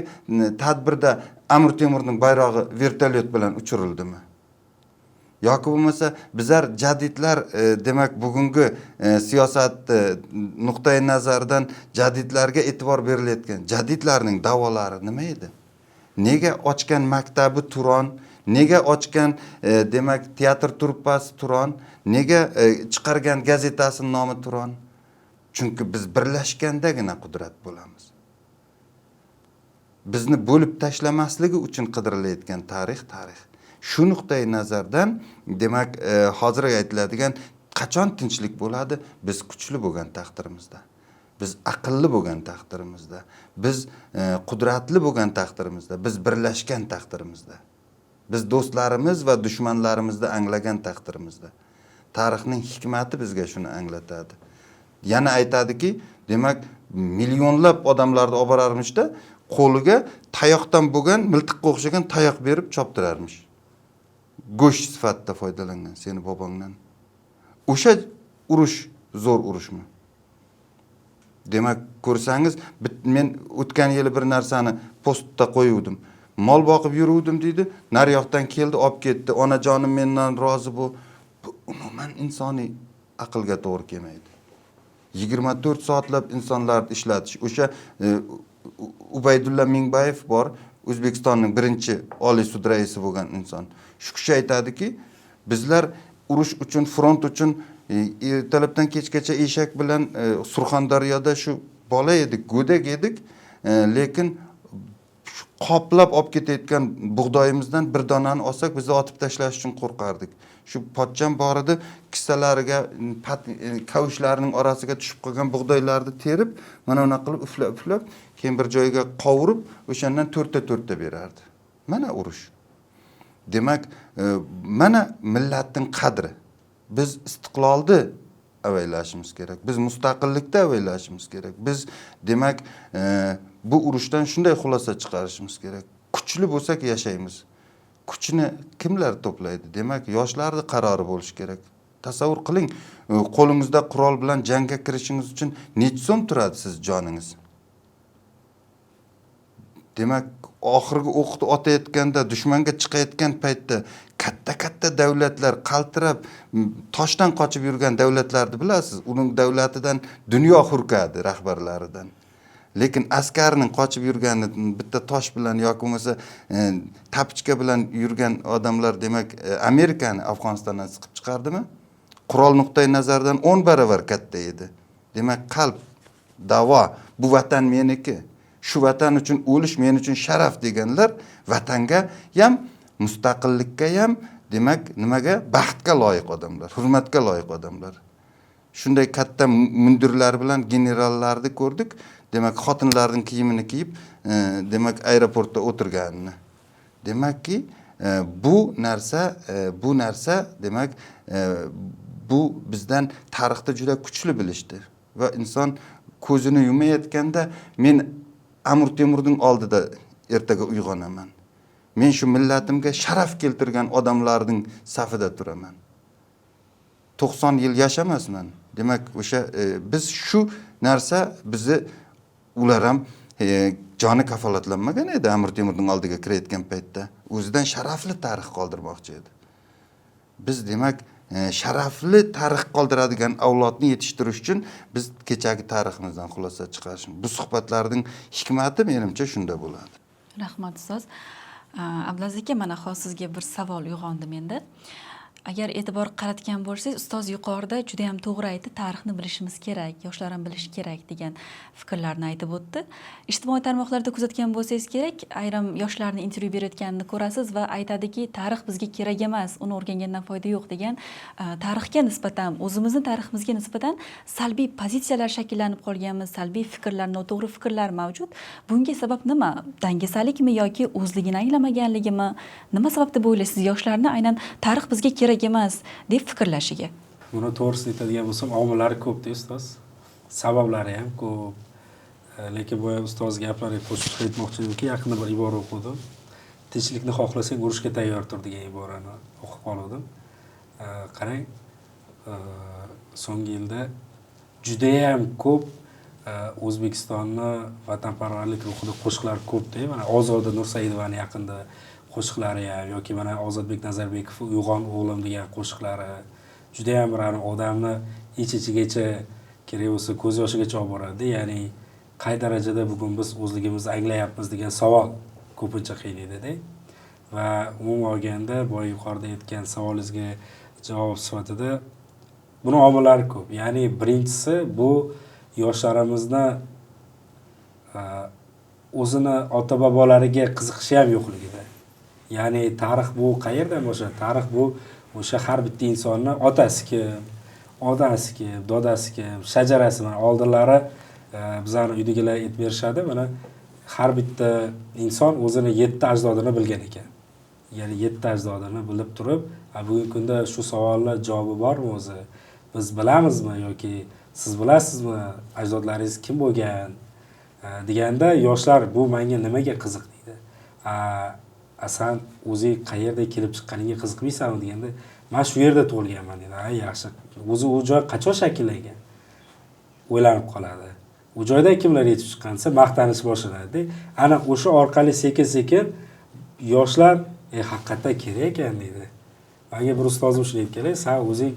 tadbirda Amir Temurning bayrog'i vertolyot bilan uchirildimi? yoki bo'lmasa bizlar jadidlar demak bugungi siyosat nuqtai nazaridan jadidlarga e'tibor berilayotgan jadidlarning davolari nima edi? Nega ochgan maktabi Turon, nega ochgan demak teatr truppasi Turon, nega chiqargan gazetasining nomi Turon? Chunki biz birlashgandagina qudrat bo'lamiz. Bizni bo'lib tashlamasligi uchun qidirilayotgan tarix. Shu nuqtai nazardan demak hozir aytiladigan qachon tinchlik bo'ladi? Biz kuchli bo'lgan taqdirimizda. Biz aqlli bo'lgan taqdirimizda. Biz qudratli bo'lgan taqdirimizda. Biz birlashgan taqdirimizda. Biz do'stlarimiz va dushmanlarimizni anglagan taqdirimizda. Tarixning hikmati bizga shuni anglatadi. Yana aytadiki, demak millionlab odamlarni olib borarmishda, qo'liga tayoqdan bo'lgan, miltiqqa o'xshagan tayoq berib choptirarmish. Go'sht sifatida foydalangan seni bobongdan. O'sha urush zo'r urushmi? Demak, ko'rsangiz, men o'tgan yili bir narsani postda qo'yuvdim. Mol boqib yuruvdim deydi, naryoqdan keldi, olib ketdi. Onajonim mendan rozi bu. Bu umuman insoniy aqlga to'g'ri kelmaydi. 24 soatlab insonlarni ishlatish. O'sha Ubaydulla Mingbayev bor, O'zbekistonning birinchi Oliy sud raisi bo'lgan inson. Shu kishi aytadiki, bizlar urush uchun, front uchun ertalabdan kechgacha eshak bilan Surxondaryoda shu bola edik, go'dak edik, lekin qoplab olib ketayotgan bug'doyimizdan bir donani olsak, bizni otib tashlash uchun qo'rqardik. Shu pochcham bor edi, kissalariga, kavushlarining orasiga tushib qolgan bug'doylarni terib, mana unaqa qilib uflab, keyin bir joyga qovurib, o'shandan to'rtta berardi. Mana urush. Demak, mana millatning qadri. Biz istiqlolni avaylashimiz kerak. Biz mustaqillikda avaylashimiz kerak. Biz demak bu urushdan shunday xulosa chiqarishimiz kerak. Kuchli bo'lsak yashaymiz. Kuchni kimlar to'playdi? Demak, yoshlarning qarori bo'lishi kerak. Tasavvur qiling, qo'lingizda qurol bilan jangga kirishingiz uchun necha so'm turadi siz joningiz? Demak, oxirgi o'qni otayotganda, dushmanga chiqayotgan paytda katta davlatlar qaltirab, toshdan qochib yurgan davlatlarni bilasiz. Uning davlatidan dunyo hurkadi rahbarlaridan. Lekin askarning qochib yurgani bitta tosh bilan yoki bo'lmasa tapichka bilan yurgan odamlar demak Amerikani Afg'onistondan siqib chiqardimi? Qurol nuqtai nazaridan 10 barobar katta edi. Demak, qalb, da'vo, bu vatan meniki. Shu vatan uchun o'lish men uchun sharaf deganlar vatanga ham, mustaqillikka ham, demak, nimaga? Baxtga loyiq odamlar, hurmatga loyiq odamlar. Shunday katta mundirlar bilan generallarni ko'rdik. Demak, xotinlarning kiyimini kiyib, demak, aeroportda o'tirganini. Demakki, bu narsa demak, bu bizdan tarixda juda kuchli bilishdi va inson ko'zini yumayotganda men Amir Temurning oldida ertaga uyg'onaman. Men shu millatimga sharaf keltirgan odamlarning safida turaman. 90 yil yashamasman. Demak, o'sha biz shu narsa bizni ular ham joni kafolatlanmagan edi Amir Temurning oldiga kirayotgan paytda. O'zidan sharafli tarix qoldirmoqchi edi. Biz demak sharafli tarix qoldiradigan avlodni yetishtirish uchun biz kechagi tariximizdan xulosa chiqarishimiz. Bu suhbatlarning hikmati menimcha shunda bo'ladi. Rahmat ustoz. Abdulaziz aka, mana hozir sizga bir savol uyg'ondi menda. Agar e'tibor qaratgan bo'lsangiz, ustoz yuqorida juda ham to'g'ri aytdi, tarixni bilishimiz kerak, yoshlar ham bilishi kerak degan fikrlarni aytib o'tdi. Ijtimoiy tarmoqlarda kuzatgan bo'lsangiz kerak, ayrim yoshlarni intervyu berayotganini ko'rasiz va aytadiki, tarix bizga kerak emas, uni o'rgangandan foyda yo'q degan tarixga nisbatan, o'zimizning tariximizga nisbatan salbiy pozitsiyalar shakllanib qolganmiz, salbiy fikrlar, noto'g'ri fikrlar mavjud. Bunga sabab nima? Dangasalikmi yoki o'zligini anglamaganligimi? Nima sabab deb o'ylaysiz yoshlarni aynan tarix bizga kerak emas deb fikrlashiga? Buni to'g'risini aytadigan bo'lsam, omillari ko'p-da ustoz. Sabablari ham ko'p. Lekin bu ustoz gaplariga qo'shib aytmoqchimki, yaqinda bir ibora o'qidim. Tinchlikni xohlasang urushga tayyor tur degan iborani o'qib qoldim. Qarang, so'nggi yilda juda ham ko'p O'zbekistonni vatanparvarlik ruhida qo'shiqlar ko'p-da. Mana Ozoda Nursaidovani yaqinda qo'shiqlari ham yoki mana Ozodbek Nazarbekov Uyg'on o'g'lim degan qo'shiqlari juda ham bir odamni ich-ichigacha kerak bo'lsa ko'z yoshigacha olib boradi. Ya'ni qay darajada bugun biz o'zligimizni anglayapmiz degan savol ko'pincha qiynaydi-da. Va umuman olganda boya yuqorida aytgan savolingizga javob sifatida buni omillari ko'p. Ya'ni birinchisi bu yoshlarimizni o'zini ota-bobolariga qiziqishi ham yo'qligida. Ya'ni tarix bu qayerdan boshlanadi? Tarix bu o'sha har bitta insonni otasi kim, onasi kim, dodasi kim, shajarasi mana oldinlari bizlarni uydagilar aytib berishadi. Mana har bitta inson o'zini 7 ajdodini bilgan ekan. Ya'ni 7 ajdodini bilib turib, bugungi kunda shu savollar javobi bormi o'zi? Biz bilamizmi yoki siz bilasizmi ajdodlaringiz kim bo'lgan? Deganda yoshlar bu menga nimaga qiziq deydi. San o'zing qayerda kelib chiqqaningga qiziqmaysanmi deganda, men shu yerda tug'ilganman dedi. Yaxshi. O'zi u joy qachon shakllangan? O'ylanib qoladi. U joyda kimlar yetib chiqqansa maqtanish boshlanadi. Ana o'sha orqali sekin-sekin yoshlar haqiqatdan kerak ekan deydi. Menga bir ustozim shuni aytganlar, sen o'zing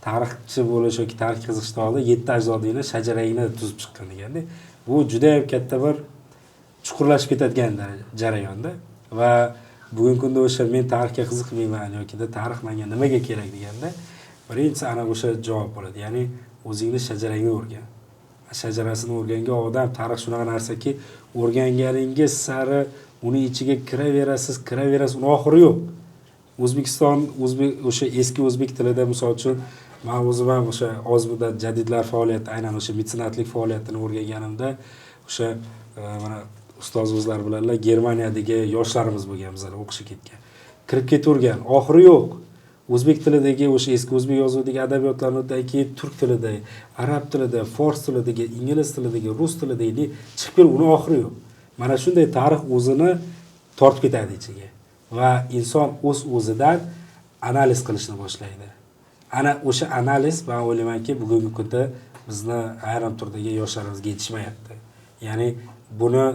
tarixchi bo'lish yoki tarix qiziqishdan oldin 7 ajdodingni shajarangni tuzib chiqqan deganda, bu juda ham katta bir chuqurlashib ketadigan jarayonda va bugungi kunda o'sha men tarixga qiziqmayman yoki tarix menga nimaga kerak deganda, birinchisi ana o'sha javob bo'ladi. Ya'ni o'zingni shajarangni o'rgan. Shajarasini o'rgangan odam tarix shunaqa narsaki, o'rganganingiz sari uni ichiga kiraverasiz, uni oxiri yo'q. O'zbekiston, o'sha eski o'zbek tilida misol uchun men o'zim ham o'sha oz muddat jadidlar faoliyati, aynan o'sha metsenatlik faoliyatini o'rganganimda o'sha mana ustoz o'zlari bilanlar Germaniyadagi yoshlarimiz bo'lgan, bizlar o'qishga ketgan. Kirib ketavergan, oxiri yo'q. O'zbek tilidagi o'sha eski o'zbek yozuvidagi adabiyotlardan keyin turk tilida, arab tilida, fors tilidagi, ingliz tilidagi, rus tilidagi chiqib kelib uni oxiri yo'q. Mana shunday tarix o'zini tortib ketadi ichiga va inson o'zidan analiz qilishni boshlaydi. Ana o'sha analiz men o'ylaymanki, bugungi kunda bizni ayrim turdagi yoshlarimizga yetishmayapti. Ya'ni buni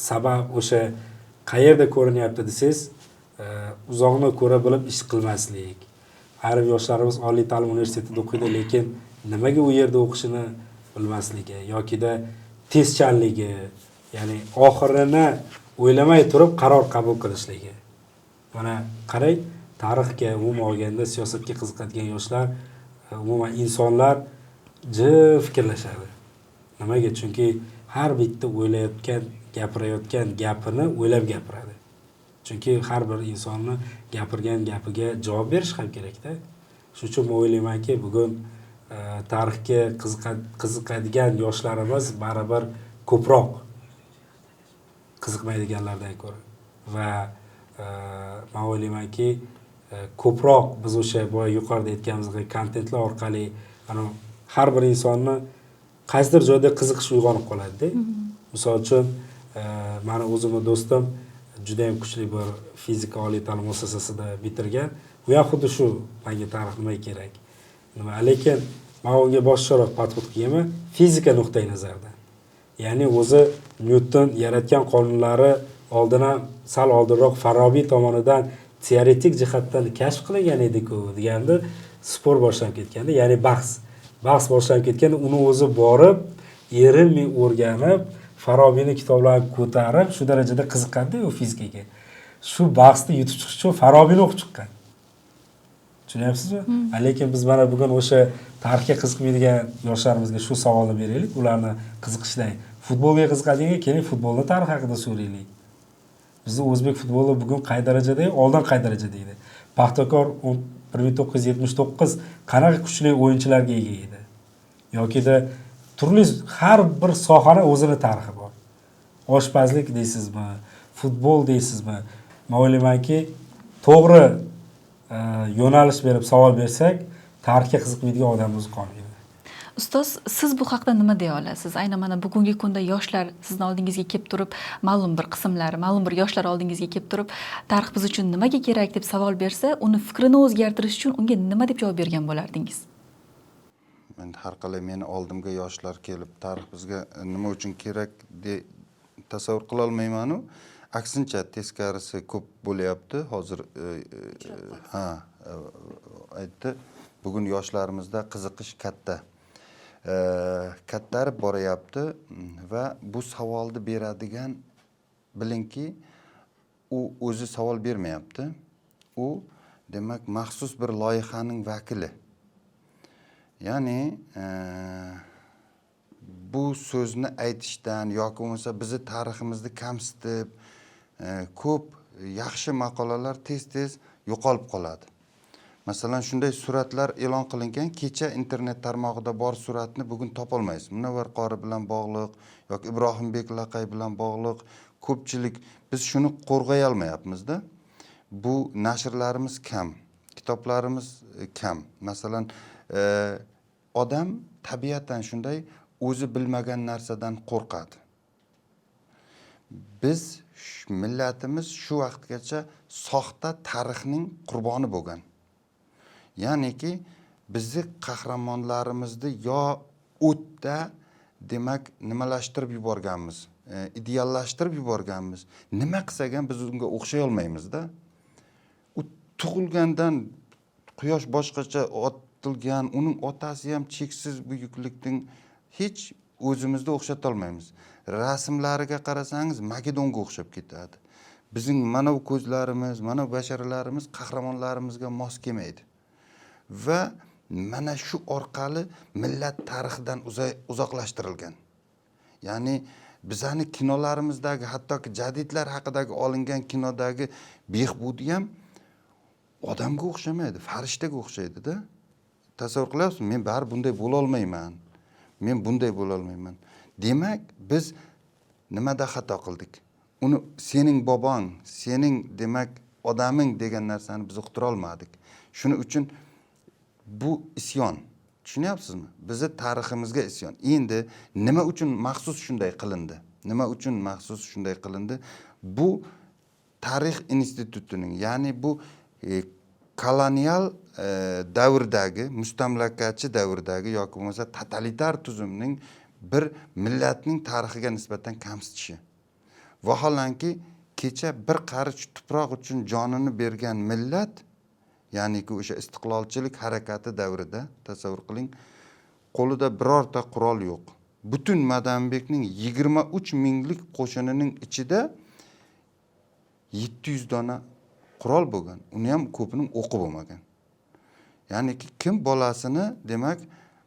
sabab o'sha qayerda ko'rinyapti desangiz, uzoqni ko'ra bilib ish qilmaslik. Ayrim yoshlarimiz oliy ta'lim universitetida o'qiydi, lekin nimaga u yerda o'qishini bilmasligi yokida tezchanligi, ya'ni oxirini o'ylamay turib qaror qabul qilishligi. Mana qarang, tarixga umuman olganda siyosatga qiziqadigan yoshlar, umuman insonlar jim fikrlashadi. Nimaga? Chunki har bitta o'ylayotgan, gapirayotgan gapini o'ylab gapiradi. Chunki har bir insonni gapirgan gapiga javob berish ham kerak-da. Shuning uchun men o'ylaymanki, bugun tarixga qiziqadigan yoshlarimiz baribir ko'proq qiziqmaydiganlardan ko'ra va men o'ylaymanki, ko'proq biz o'sha boya yuqorida aytganimizdek kontentlar orqali har bir insonni qaysidir joyda qiziqish uyg'onib qoladi-da. Misol uchun, meni o'zimning do'stim juda ham kuchli bir fizika oliy ta'lim muassasasida bitirgan. U ham xuddi shu, menga tarix nima kerak. Lekin men unga boshqaroq podxod qilganman, fizika nuqtai nazaridan. Ya'ni o'zi Nyuton yaratgan qonunlari oldindan sal oldinroq Farabiy tomonidan teoretik jihatdan kashf qilingan edi-ku deganda spor boshlanib ketganda, ya'ni bahs boshlanib ketganda uni o'zi borib, erinmay o'rganib, Farabiyning kitoblarini ko'tarib, shu darajada qiziqadi u fizikaga. Shu bahsni yutib chiqish uchun Farabiyni o'qib chiqqan. Tushunyapsizmi? Lekin biz mana bugun o'sha tarixga qiziqmaydigan yoshlarimizga shu savolni beraylik, ularni qiziqishdan. Futbolga qiziqadigan keling futbolni tarix haqida so'raylik. Bizning o'zbek futboli bugun qay darajada, oldin qay darajada edi? Paxtakor 1979 qanaqa kuchli o'yinchilarga ega edi? Yokida turli har bir sohani o'zini tarixi bor. Oshpazlik deysizmi, futbol deysizmi? Men o'ylaymanki, to'g'ri yo'nalish berib savol bersak, tarixga qiziqmaydigan odamimiz qolmaydi. Ustoz, siz bu haqda nima deya olasiz? Aynan mana bugungi kunda yoshlar sizning oldingizga kelib turib, ma'lum bir qismlari, ma'lum bir yoshlar oldingizga kelib turib, tarix biz uchun nimaga kerak deb savol bersa, uni fikrini o'zgartirish uchun unga nima deb javob bergan bo'lardingiz? Men har qalay meni oldimga yoshlar kelib, tarix bizga nima uchun kerak deb tasavvur qila olmayman-u. aksincha teskarisi ko'p bo'lyapti hozir. Aytdi, bugun yoshlarimizda qiziqish katta. Kattarib boryapti va bu savolni beradigan, bilingki, u o'zi savol bermayapti. U demak maxsus bir loyihaning vakili. Ya'ni bu so'zni aytishdan yoki bo'lmasa bizni tariximizni kamsitib, ko'p yaxshi maqolalar tez-tez yo'qolib qoladi. Masalan, shunday suratlar e'lon qilingan, kecha internet tarmog'ida bor suratni bugun topolmaysiz. Munavvar qori bilan bog'liq yoki Ibrohimbek Laqay bilan bog'liq ko'pchilik biz shuni qo'rg'ay olmayapmiz-da. Bu nashrlarimiz kam, kitoblarimiz kam. Masalan, odam tabiatan shunday o'zi bilmagan narsadan qo'rqadi. Biz millatimiz shu vaqtgacha soxta tarixning qurboni bo'lgan. Ya'niki bizni qahramonlarimizni yo o'tda demak nimalashtirib yuborganmiz, ideallashtirib yuborganmiz. Nima qilsak ham biz unga o'xshay olmaymiz-da. U tug'ilgandan quyosh boshqacha otilgan, uning otasi ham cheksiz buyuklikning, hech o'zimizni o'xshata olmaymiz. Rasmlariga qarasangiz Makedonga o'xshab ketadi. Bizning mana bu ko'zlarimiz, mana bu basharlarimiz qahramonlarimizga mos kelmaydi. Va mana shu orqali millat tarixidan uzoqlashtirilgan. Ya'ni bizani kinolarimizdagi, hattoki jadidlar haqidagi olingan kinodagi Behbudi ham odamga o'xshamaydi, farishtaga o'xshaydi-da. Tasavvur qilyapsizmi? Men baribir bunday bo'la olmayman. Men bunday bo'la olmayman. Demak, biz nimada xato qildik? Uni sening bobong, sening demak odaming degan narsani biz uqtira olmadik. Shuning uchun bu isyon. Tushunyapsizmi? Bizi tariximizga isyon. Endi nima uchun maxsus shunday qilindi? Nima uchun maxsus shunday qilindi? Bu tarix institutining, ya'ni bu kolonial davrdagi, mustamlakachi davrdagi yoki bo'lmasa totalitar tuzumning bir millatning tarixiga nisbatan kamsitishi. Vaholanki kecha bir qarich tuproq uchun jonini bergan millat, ya'niki o'sha istiqlolchilik harakati davrida tasavvur qiling, qo'lida birorta qurol yo'q. Butun Madambekning 23 minglik qo'shinining ichida 700 dona qurol bo'lgan. Uni ham ko'pining o'qi bo'lmagan. Ya'ni kim bolasini demak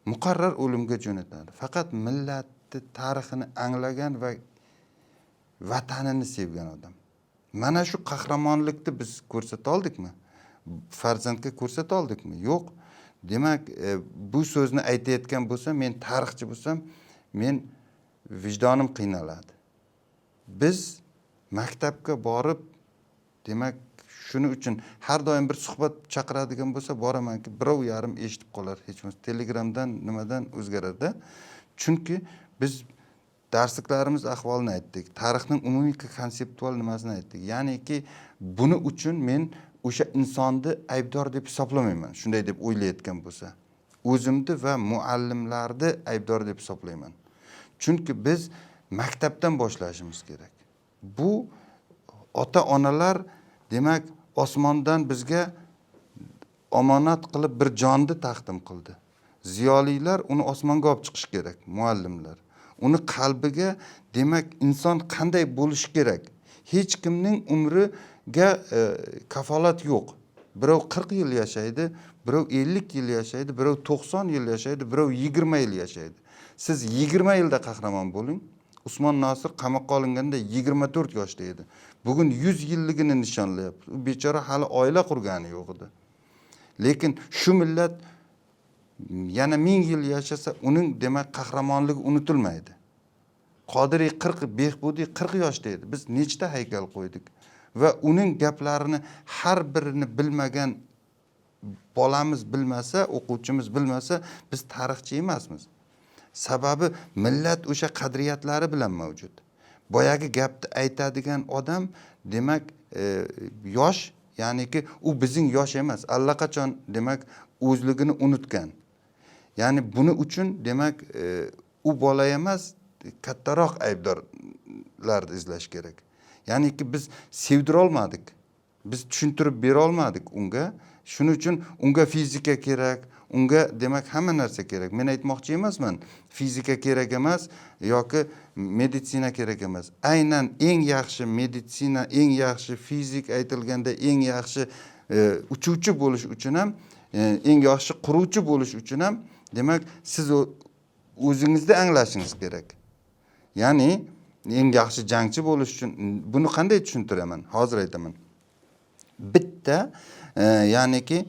muqarrar o'limga jo'natadi. Faqat millatni tarixini anglagan va vatanini sevgan odam. Mana shu qahramonlikni biz ko'rsata oldikmi? Farzandga ko'rsata oldikmi? Yo'q. Demak, bu so'zni aytayotgan bo'lsam, men tarixchi bo'lsam, men vijdonim qiynaladi. Biz maktabga borib, demak, shuning uchun har doim bir suhbat chaqiradigan bo'lsa, boramanki, birov yarim eshitib qolar, hech bo'lmasa Telegramdan nimadan o'zgaradi. Chunki biz darsliklarimiz ahvolini aytdik, tarixning umumiy konseptual nimasini aytdik. Ya'niki buni uchun men o'sha insonni aybdor deb hisoblamayman. Shunday deb o'ylayotgan bo'lsa, o'zimni va muallimlarni aybdor deb hisoblayman. Chunki biz maktabdan boshlashimiz kerak. Bu ota-onalar demak osmondan bizga omonat qilib bir jonni taqdim qildi. Ziyolilar uni osmonga olib chiqish kerak, muallimlar. Uni qalbiga demak inson qanday bo'lishi kerak? Hech kimning umriga kafolat yo'q. Birov 40 yil yashaydi, birov 50 yil yashaydi, birov 90 yil yashaydi, birov 20 yil yashaydi. Siz 20 yilda qahramon bo'ling. Usmon Nosir qamoqqa olinganda 24 yoshda edi. Bugun 100 yilligini nishonlayapti. U bechora hali oila qurgani yo'q edi. Lekin shu millat yana 1000 yil yashasa, uning demak qahramonligi unutilmaydi. Qodiriy 40, Behbudi 40 yoshda edi. Biz nechta haykal qo'ydik va uning gaplarini har birini bilmagan bolamiz bilmasa, o'quvchimiz bilmasa, biz tarixchi emasmiz. Sababi millat o'sha qadriyatlari bilan mavjud. Boyagi gapni aytadigan odam demak yosh, ya'niki u bizning yosh emas, allaqachon demak o'zligini unutgan. Ya'ni buni uchun demak u bola emas, kattaroq aybdorlarni izlash kerak. Ya'niki biz sevdira olmadik. Biz tushuntirib bera olmadik unga. Shuning uchun unga fizika kerak, unga demak hamma narsa kerak. Men aytmoqchi emasman, fizika kerak emas yoki meditsina kerak emas. Aynan eng yaxshi meditsina, eng yaxshi fizik aytilganda eng yaxshi uchuvchi bo'lish uchun ham, eng yaxshi quruvchi bo'lish uchun ham demak siz o'zingizni anglashingiz kerak. Ya'ni eng yaxshi jangchi bo'lish uchun buni qanday tushuntiraman? Hozir aytaman. Bitta ya'niki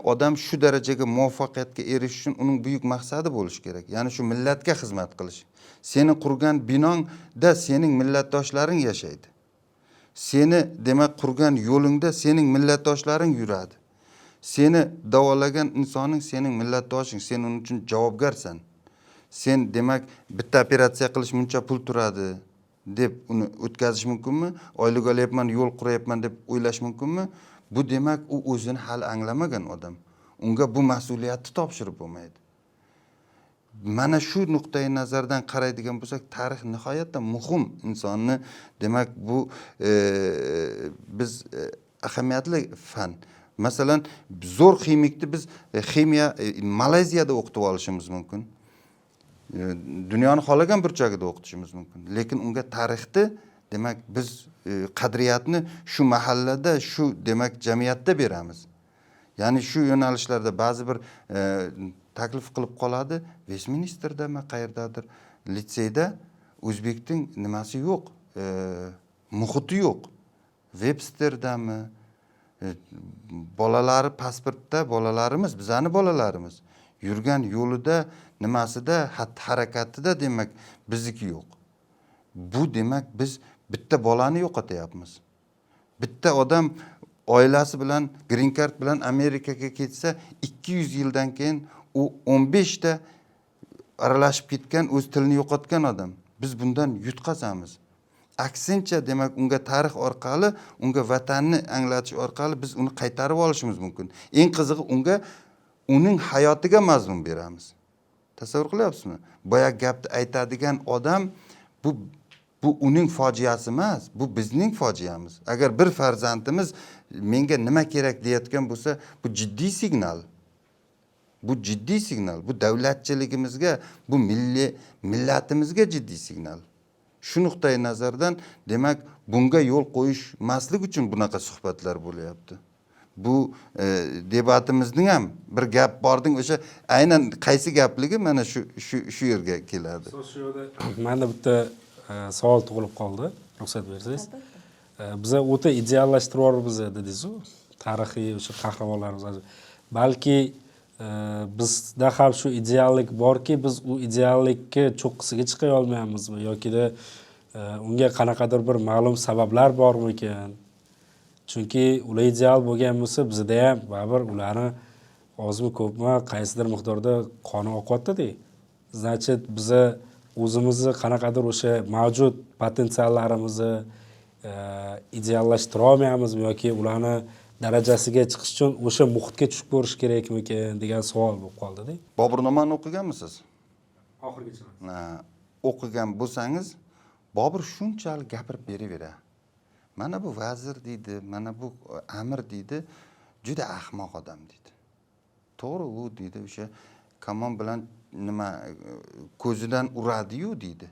odam shu darajaga muvaffaqiyatga erishish uchun uning buyuk maqsadi bo'lishi kerak. Ya'ni shu millatga xizmat qilish. Seni qurgan binongda sening millatdoshlaring yashaydi. Seni demak qurgan yo'lingda sening millatdoshlaring yuradi. Seni davolagan insoning sening millatdoshing, sen uning uchun javobgarsan. Sen demak bitta operatsiya qilish buncha pul turadi deb uni o'tkazish mumkinmi? Oylik olyapman, yo'l quryapman deb o'ylash mumkinmi? Bu demak u o'zini hali anglamagan odam. Unga bu mas'uliyatni topshirib bo'lmaydi. Mana shu nuqtai nazardan qaraydigan bo'lsak, tarix nihoyatda muhim insonni demak bu biz ahamiyatli fan. Masalan, zo'r ximikni biz ximiya Malayziyada o'qitib olishimiz mumkin. Dunyoni xohlagan burchagida o'qitishimiz mumkin. Lekin unga tarixni demak biz qadriyatni shu mahallada, shu demak jamiyatda beramiz. Ya'ni shu yo'nalishlarda ba'zi bir taklif qilib qoladi. Westminsterdami, qayerdadir litseyda o'zbekning nimasi yo'q, muhiti yo'q. Websterdami, bolalari pasportda bolalarimiz, bizani bolalarimiz yurgan yo'lida, nimasida, harakatida demak bizniki yo'q. Bu demak biz bitta bolani yo'qotyapmiz. Bitta odam oilasi bilan green card bilan Amerikaga ketsa, 200 yildan keyin u 15 ta aralashib ketgan, o'z tilini yo'qotgan odam. Biz bundan yutqazamiz. Aksincha demak unga tarix orqali, unga vatanni anglatish orqali biz uni qaytarib olishimiz mumkin. Eng qizig'i unga uning hayotiga mazmun beramiz. Tasavvur qilyapsizmi? Boya gapni aytadigan odam bu uning fojiasi emas, bu bizning fojiamiz. Agar bir farzandimiz menga nima kerak deyotgan bo'lsa, bu jiddiy signal. Bu jiddiy signal. Bu davlatchiligimizga, bu millatimizga jiddiy signal. Shu nuqtai nazardan demak bunga yo'l qo'yishmaslik uchun bunaqa suhbatlar bo'lyapti. Bu debatimizning ham bir gap bording, o'sha aynan qaysi gapligi mana shu yerga keladi. Shu yerda menda bitta savol tug'ilib qoldi, ruxsat bersangiz. Biz o'ta ideallashtiryapmiz dedingiz-ku, tarixiy o'sha qahramonlarimiz. Balki bizda ham shu ideallik borki, biz u ideallikka cho'qqisiga chiqa olmayapmizmi yokida unga qanaqadir bir ma'lum sabablar bormikan? Chunki ular ideal bo'lgan bo'lsa, bizda ham baribir ularni ozmi ko'pmi qaysidir miqdorda qoni oqyapti-da. Значит, biz o'zimizni qanaqadir o'sha mavjud potensiallarimizni ideallashtira olmayapmizmi yoki ularni darajasiga chiqish uchun o'sha muhitga tushib ko'rish kerakmikan degan savol bo'lib qoldi-da. Boburnamani o'qiganmisiz? Oxirigacha. O'qigan bo'lsangiz, Bobur shunchalik gapirib beraveradi. Mana bu vazir deydi, mana bu amir deydi, juda ahmoq odam deydi. To'g'ri, u deydi, o'sha kamon bilan nima ko'zidan uradi-yu deydi.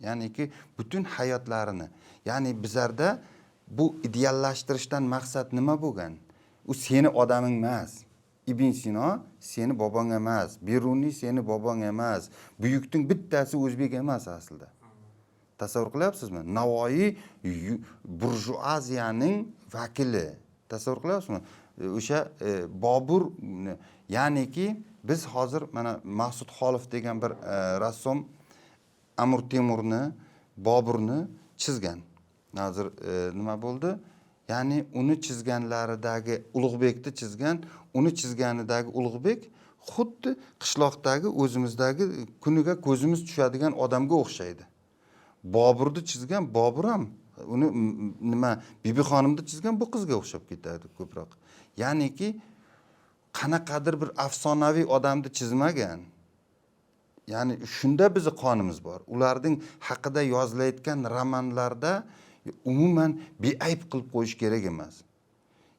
Ya'niki butun hayotlarini, ya'ni bizlarda bu ideallashtirishdan maqsad nima bo'lgan? U seni odaming emas. Ibn Sino seni bobong emas, Beruniy seni bobong emas. Buyukning bittasi o'zbek emas aslida. Tasavvur qilyapsizmi? Navoiy burjuaziyaning vakili. Tasavvur qilyapsizmi? O'sha Bobur, ya'niki biz hozir mana Maqsud Xolif degan bir rassom Amir Temurni, Boburni chizgan. Hozir nima bo'ldi? Ya'ni uni chizganlaridagi Ulug'bekni chizgan, uni chizganidagi Ulug'bek xuddi qishloqdagi o'zimizdagi kuniga ko'zimiz tushadigan odamga o'xshaydi. Boburni chizgan Bobur ham uni nima Bibixonimni chizgan bu qizga o'xshab ketadi ko'proq. Ya'niki qanaqadir bir afsonaviy odamni chizmagan. Ya'ni shunda bizi qonimiz bor. Ularning haqida yozilayotgan romanlarda umuman beayb qilib qo'yish kerak emas.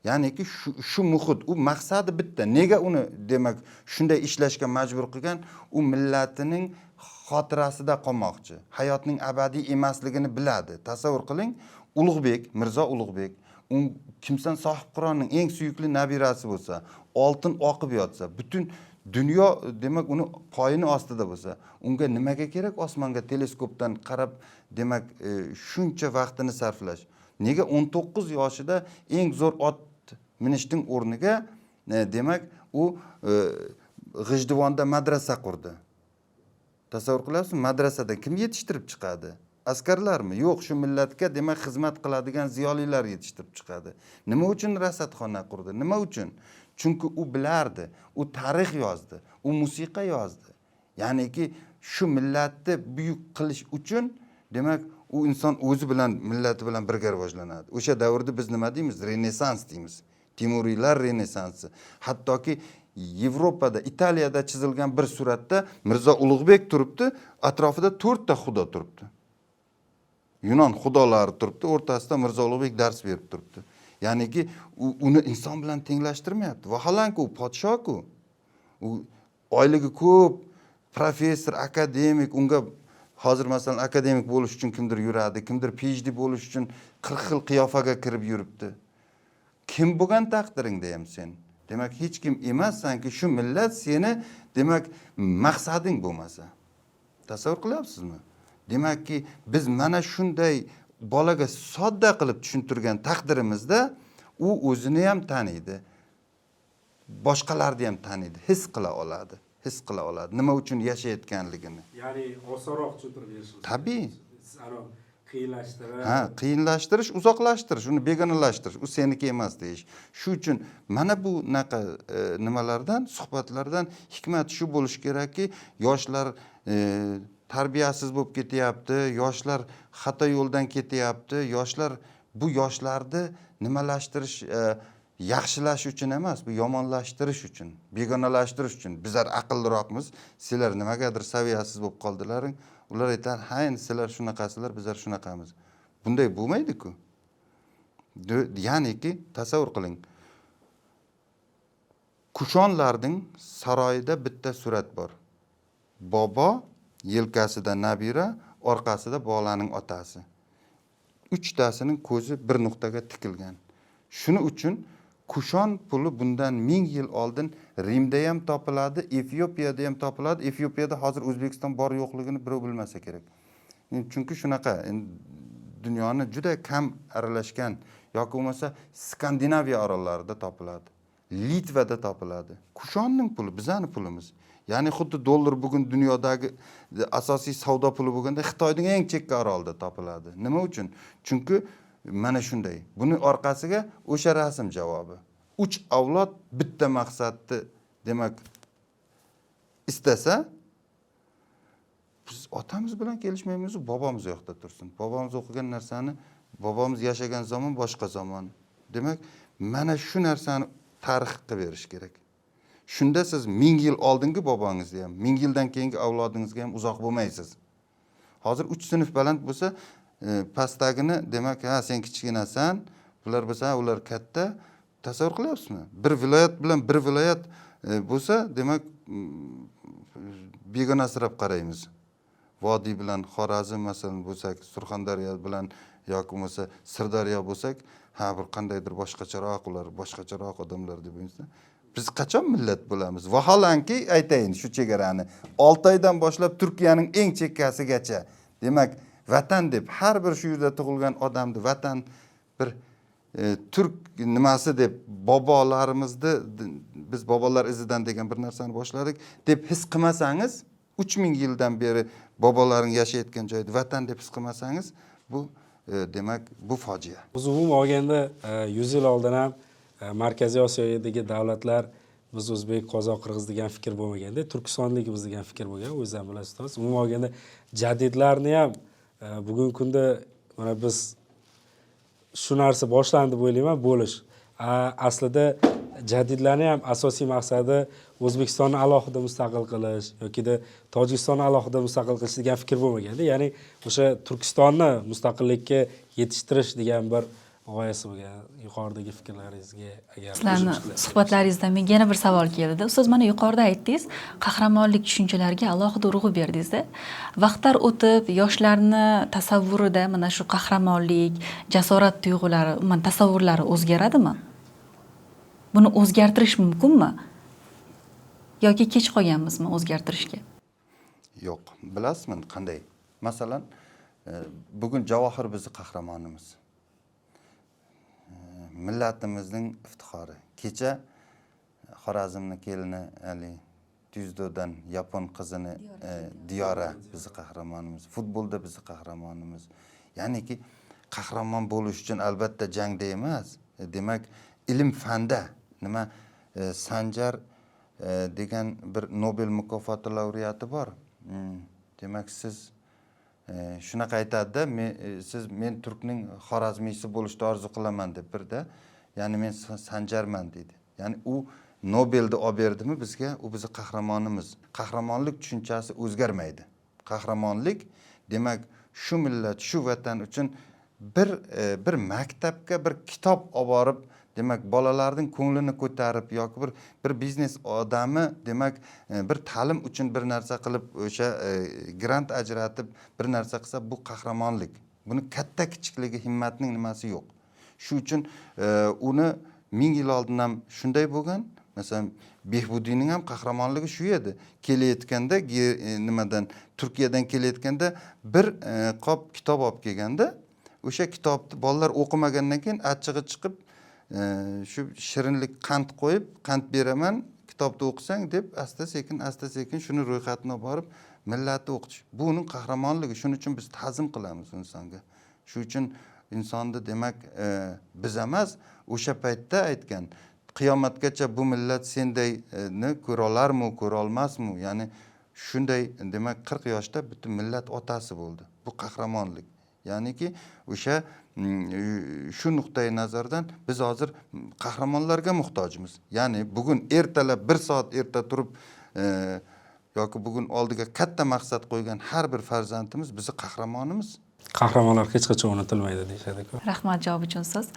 Ya'niki shu muhit, u maqsadi bitta. Nega uni demak shunday ishlashga majbur qilgan? U millatining xotirasida qolmoqchi. Hayotning abadiy emasligini biladi. Tasavvur qiling, Ulug'bek, Mirzo Ulug'bek, Kimsan sohib Qur'onning eng suyukli nabirasi bo'lsa, oltin oqib yotsa, butun dunyo demak uni poyini ostida bo'lsa, unga nimaga kerak osmonga teleskopdan qarab demak shuncha vaqtini sarflash? Nega 19 yoshida eng zo'r ot minishning o'rniga demak u G'ijduvonda madrasa qurdi. Tasavvur qilasizmi? Madrasada kim yetishtirib chiqadi? Askarlarmi? Yo'q, shu millatga demak xizmat qiladigan ziyolilar yetishtirib chiqadi. Nima uchun rasadxona qurdi? Nima uchun? Chunki u bilardi, u tarix yozdi, u musiqa yozdi. Ya'niki shu millatni buyuk qilish uchun demak u inson o'zi bilan, millati bilan birga rivojlanadi. O'sha davrda biz nima deymiz? Renessans deymiz. Timuriylar renessansi. Hattoki Yevropada, Italiyada chizilgan bir suratda Mirzo Ulug'bek turibdi, atrofida 4 ta xudo turibdi. Yunon xudolari turibdi, o'rtasida Mirzo Ulug'bek dars berib turibdi. Ya'niki uni inson bilan tenglashtirmayapti. Vaholanki u podshoh-ku. U oyligi ko'p, professor, akademik, unga hozir masalan akademik bo'lish uchun kimdir yuradi, kimdir PhD bo'lish uchun 40 xil qiyofaga kirib yuribdi. Kim bo'lgan taqdiringda ham sen? Demak hech kim emassanki, shu millat seni demak maqsading bo'lmasa. Tasavvur qilyapsizmi? Demakki biz mana shunday bolaga sodda qilib tushuntirgan taqdirimizda u o'zini ham taniydi, boshqalarni ham taniydi, his qila oladi. His qila oladi nima uchun yashayotganligini. Ya'ni osonroq tushuntirib berish. Tabii. Qiyinlashtirish. Qiyinlashtirish, uzoqlashtirish, uni begonalashtirish, u seniki emas deyish. Shu uchun mana bu nimalardan, suhbatlardan hikmat shu bo'lish kerakki, yoshlar tarbiyasiz bo'lib ketyapti, yoshlar xato yo'ldan ketyapti, yoshlar bu yoshlarni nimalashtirish, yaxshilash uchun emas, bu yomonlashtirish uchun, begonalashtirish uchun. Bizlar aqlliroqmiz, sizlar nimagadir saviyasiz bo'lib qoldilaring. Ular aytadi, "Ha, endi sizlar shunaqasizlar, bizlar shunaqamiz." Bunday bo'lmaydi-ku. Ya'niki tasavvur qiling. Kushonlarning saroyida bitta surat bor. Bobo yelkasida nabira, orqasida bolaning otasi. Uchtasining ko'zi bir nuqtaga tikilgan. Shuning uchun Kushon puli bundan 1000 yil oldin Rimda ham topiladi, Efiopiyada ham topiladi. Efiopiyada hozir O'zbekiston bor yo'qligini birov bilmasa kerak. Chunki shunaqa dunyoni juda kam aralashgan yoki bo'lmasa Skandinaviya orollarida topiladi. Litvada topiladi. Kushonning puli bizning pulimiz. Ya'ni xuddi dollar bugun dunyodagi asosiy savdo puli bo'lganda Xitoyning eng chekka orolida topiladi. Nima uchun? Chunki mana shunday. Buni orqasiga o'sha rasm javobi. 3 avlod bitta maqsadni demak istasa, biz otamiz bilan kelishmaymiz, bobomiz yoqda tursin. Bobomiz o'qigan narsani, bobomiz yashagan zamon boshqa zamon. Demak, mana shu narsani tarix qilib berish kerak. Shunda siz 1000 yil oldingi bobongizni ham, 1000 yildan keyingi avlodingizga ham uzoq bo'lmaysiz. Hozir 3 sinf baland bo'lsa, pastdagini demak, ha sen kichkinasan, bular bo'lsa, ular katta. Tasavvur qilyapsizmi? Bir viloyat bilan bir viloyat bo'lsa, demak begonasirab qaraymiz. Vodiy bilan Xorazm masalan bo'lsak, Surxondaryo bilan yoki bo'lmasa Sirdaryo bo'lsak, ha bir qandaydir boshqacharoq ular, boshqacharoq odamlar deb o'ylaymiz. Biz qachon millat bo'lamiz? Vaholanki aytayin shu chegarani 6 oydan boshlab Turkiyaning eng chekkasigacha, demak, vatan deb har bir shu yerda tug'ilgan odamni vatan bir turk nimasi deb bobolarimizni biz bobolar izidan degan bir narsani boshladik deb his qilmasangiz, 3000 yildan beri bobolaring yashayotgan joyda vatan deb his qilmasangiz, bu demak bu fojia. Biz umuman olganda 100 yil oldin ham Markaziy Osiyodagi davlatlar biz o'zbek, qozoq, qirg'iz degan fikr bo'lmaganda, turkistonligimiz degan fikr bo'lgan. O'zingizdan bilasiz. Umuman olganda jadidlarni ham bugungi kunda mana biz shu narsa boshlandi deb o'ylayman, bo'lish. Aslida jadidlarni ham asosiy maqsadi O'zbekistonni alohida mustaqil qilish yokida Tojikistonni alohida mustaqil qilish degan fikr bo'lmaganda, ya'ni o'sha Turkistonni mustaqillikka yetishtirish degan bir g'oyasi bo'lgan. Yuqoridagi fikrlaringizga agar Sizlarni suhbatlaringizdan menga yana bir savol keldi. Ustoz, mana yuqorida aytdingiz, qahramonlik tushunchalariga alohida urg'u berdingiz-da. Vaqtlar o'tib, yoshlarni tasavvurida mana shu qahramonlik, jasorat tuyg'ulari, umuman tasavvurlari o'zgaradimi? Buni o'zgartirish mumkinmi? Yoki kech qolganmizmi o'zgartirishga? Yo'q, bilasizmi qanday? Masalan, bugun Javohir bizning qahramonimiz. Millatimizning iftixori. Kecha Xorazmning kelini Ali Tuzdodan yapon qizini Diyora bizning qahramonimiz. Futbolda bizning qahramonimiz. Ya'niki qahramon bo'lish uchun albatta jangda emas, demak ilm fanda nima Sanjar degan bir Nobel mukofoti laureati bor. Demak siz shunaqa aytadi-da, siz men turkning xorazmiysi bo'lishni orzu qilaman deb birda, ya'ni men Sanjarman dedi. Ya'ni u Nobelni olib berdimi bizga, u bizning qahramonimiz. Qahramonlik tushunchasi o'zgarmaydi. Qahramonlik demak shu millat, shu vatan uchun bir maktabga bir kitob olib borib, demak bolalarning ko'nglini ko'tarib yoki bir biznes odami demak bir ta'lim uchun bir narsa qilib o'sha grant ajratib bir narsa qilsa bu qahramonlik. Buni katta kichikligi himmatning nimasi yo'q. Shu uchun uni 1000 yil oldin ham shunday bo'lgan. Masalan, Behbudiyning ham qahramonligi shu edi. Kelayotganda nimadan Turkiyadan kelayotganda bir qop kitob olib kelganda, o'sha kitobni bolalar o'qimagandan keyin achchig'i chiqib shu shirinlik qand qo'yib, qand beraman, kitobni o'qisang deb asta sekin shuni ro'yxatini olib borib millatni o'qitish. Bu uning qahramonligi. Shuning uchun biz ta'zim qilamiz insonga. Shu uchun insonni demak biz emas, o'sha paytda aytgan, qiyomatgacha bu millat sendayni ko'ra olarmi, ko'ra olmasmi? Ya'ni shunday demak 40 yoshda butun millat otasi bo'ldi. Bu qahramonlik. Ya'niki o'sha shu nuqtai nazardan biz hozir qahramonlarga muhtojmiz. Ya'ni bugun ertalab 1 soat erta turib yoki bugun oldiga katta maqsad qo'ygan har bir farzandimiz bizning qahramonimiz. Qahramonlar hech qachon unutilmaydi deyishadi-ku. Rahmat javob uchun siz.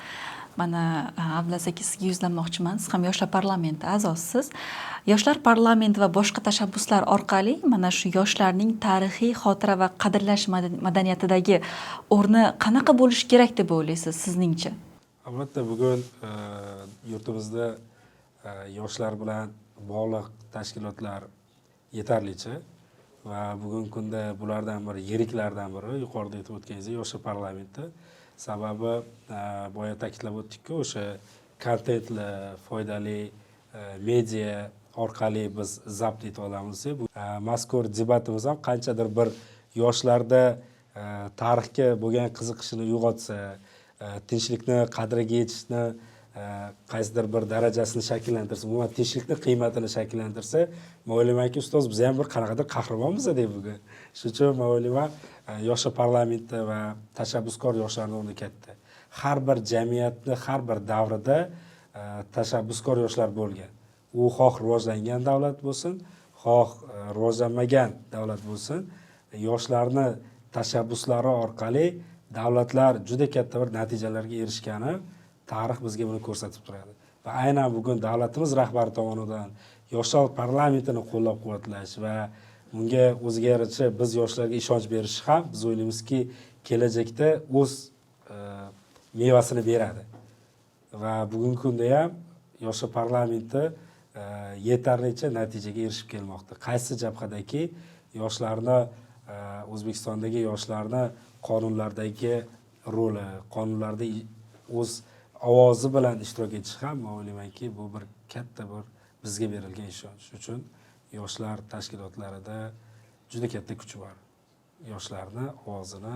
Mana Abdulaziz aka, sizga yuzlanmoqchiman. Siz ham Yoshlar parlamenti a'zosisiz. Yoshlar parlamenti va boshqa tashabbuslar orqali mana shu yoshlarning tarixiy xotira va qadrlash madaniyatidagi o'rni qanaqa bo'lishi kerak deb o'ylaysiz sizningcha? Albatta bugun yurtimizda yoshlar bilan bog'liq tashkilotlar yetarlicha va bugungi kunda bulardan biri yiriklardan biri yuqorida aytib o'tganingizdek Yoshlar parlamenti. Sababi boya ta'kidlab o'tdik-ku, o'sha kontentli, foydali media orqali biz zabt eta olamiz. Bu mazkur debatimiz ham qanchadir bir yoshlarda tarixga bo'lgan qiziqishini uyg'otsa, tinchlikni qadriga yetishni qaysidir bir darajasini shakllantirsa, umuman tinchlikni qiymatini shakllantirsa, men o'ylaymanki, ustoz biz ham bir qanaqadir qahramonmiz deb bugun. Shuning uchun men o'ylayman, Yoshlar parlamenti va tashabbuskor yoshlarning o'rni katta. Har bir jamiyatni har bir davrida tashabbuskor yoshlar bo'lgan. U xoh rivojlangan davlat bo'lsin, xoh rivojlanmagan davlat bo'lsin, yoshlarni tashabbuslari orqali davlatlar juda katta bir natijalarga erishgani tarix bizga buni ko'rsatib turadi. Va aynan bugun davlatimiz rahbari tomonidan yoshlar parlamentini qo'llab-quvvatlash va bunga o'ziga yarasha biz yoshlarga ishonch berish ham biz o'ylaymizki, kelajakda o'z mevasini beradi. Va bugungi kunda ham yoshlar parlamenti yetarlicha natijaga erishib kelmoqda. Qaysi jabhadagi yoshlarni, O'zbekistondagi yoshlarni qonunlardagi roli, qonunlarda o'z ovozi bilan ishtirok etish ham men o'ylaymanki, bu bir katta bir bizga berilgan ishonch. Uchun yoshlar tashkilotlarida juda katta kuch bor. Yoshlarni ovozini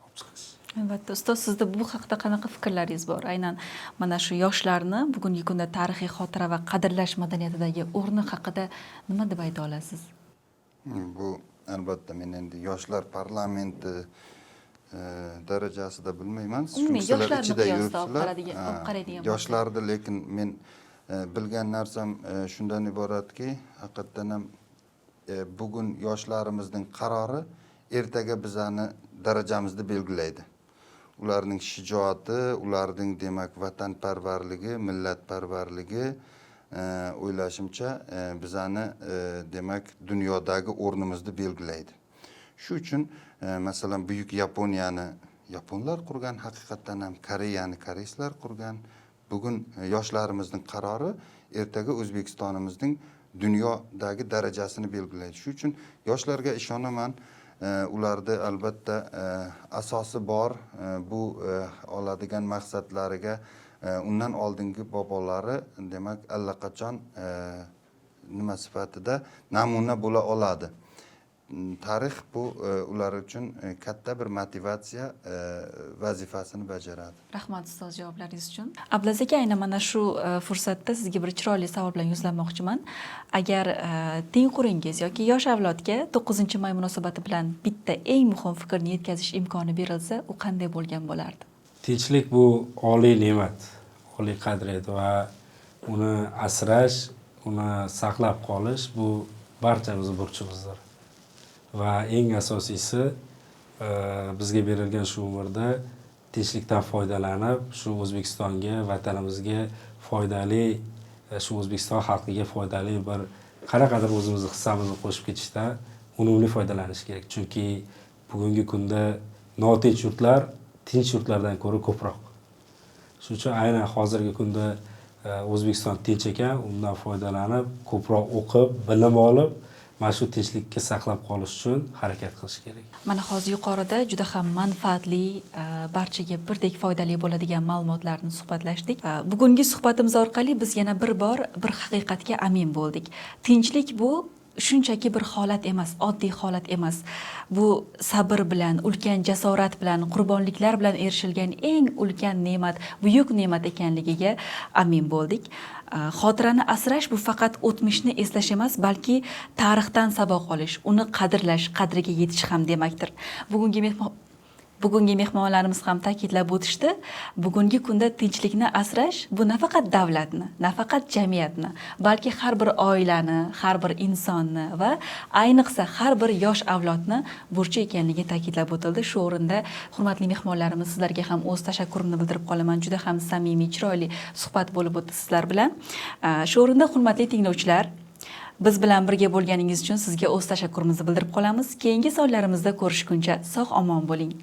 olib chiqish. Albatta, ustoz, sizda bu haqida qanaqa fikrlaringiz bor? Aynan mana shu yoshlarni bugungi kunda tarixiy xotira va qadrlash madaniyatidagi o'rni haqida nima deb ayta olasiz? Bu albatta men endi yoshlar parlamenti darajasida bilmayman. Yoshlarni qiyosda olib qaraydigan yoshlarni lekin men bilgan narsam shundan iboratki, haqiqatdan ham bugun yoshlarimizning qarori ertaga bizani darajamizni belgilaydi. Ularning shijoati, ularning demak vatanparvarligi, millatparvarligi o'ylashimcha bizani demak dunyodagi o'rnimizni belgilaydi. Shu uchun masalan buyuk Yaponiyani yaponlar qurgan, haqiqatdan ham Koreyani koreyslar qurgan. Bugun yoshlarimizning qarori ertaga O'zbekistonimizning dunyodagi darajasini belgilaydi. Shu uchun yoshlarga ishonaman. Ularda albatta asosi bor. Bu oladigan maqsadlariga undan oldingi bobolari demak allaqachon nima sifatida namuna bo'la oladi. Tarix bu ular uchun katta bir motivatsiya vazifasini bajaradi. Rahmat ustoz javoblaringiz uchun. Ablaz aka, aynan mana shu fursatda sizga bir chiroyli savol bilan yuzlanmoqchiman. Agar teng quringiz yoki yosh avlodga 9-may munosabati bilan bitta eng muhim fikrni yetkazish imkoni berilsa, u qanday bo'lgan bo'lardi? Tinchlik bu oliy ne'mat, oliy qadriyat va uni asrash, uni saqlab qolish bu barchamizning burchimizdir. Va eng asosiysi bizga berilgan shu umrda tinchlikdan foydalanib, shu O'zbekistonga, vatanimizga foydali, shu O'zbekiston xalqiga foydali bir qanaqadir o'zimizni hissamizni qo'shib ketishda unumli foydalanish kerak. Chunki bugungi kunda notinch yurtlar tinch yurtlardan ko'ra ko'proq. Shuning uchun aynan hozirgi kunda O'zbekiston tinch ekan, undan foydalanib, ko'proq o'qib, bilim olib, mana shu tinchlikka saqlab qolish uchun harakat qilish kerak. Mana hozir yuqorida juda ham manfaatli, barchaga birdek foydali bo'ladigan ma'lumotlarni suhbatlashdik. Bugungi suhbatimiz orqali biz yana bir bor bir haqiqatga amin bo'ldik. Tinchlik bu shunchaki bir holat emas, oddiy holat emas. Bu sabr bilan, ulkan jasorat bilan, qurbonliklar bilan erishilgan eng ulkan ne'mat, buyuk ne'mat ekanligiga amin bo'ldik. Xotirani asrash bu faqat o'tmishni eslash emas, balki tarixdan saboq olish, uni qadrlash, qadriga yetish ham demakdir. Bugungi mehmonlarimiz ham ta'kidlab o'tishdi. Bugungi kunda tinchlikni asrash bu nafaqat davlatni, nafaqat jamiyatni, balki har bir oilani, har bir insonni va ayniqsa har bir yosh avlodni burchi ekanligi ta'kidlab o'tildi. Shu o'rinda hurmatli mehmonlarimiz, sizlarga ham o'z tashakkurimni bildirib qolaman. Juda ham samimiy, chiroyli suhbat bo'lib o'tdi sizlar bilan. Shu o'rinda hurmatli tinglovchilar, biz bilan birga bo'lganingiz uchun sizga o'z tashakkurimizni bildirib qolamiz. Keyingi sonlarimizda ko'rishguncha sog' omon bo'ling.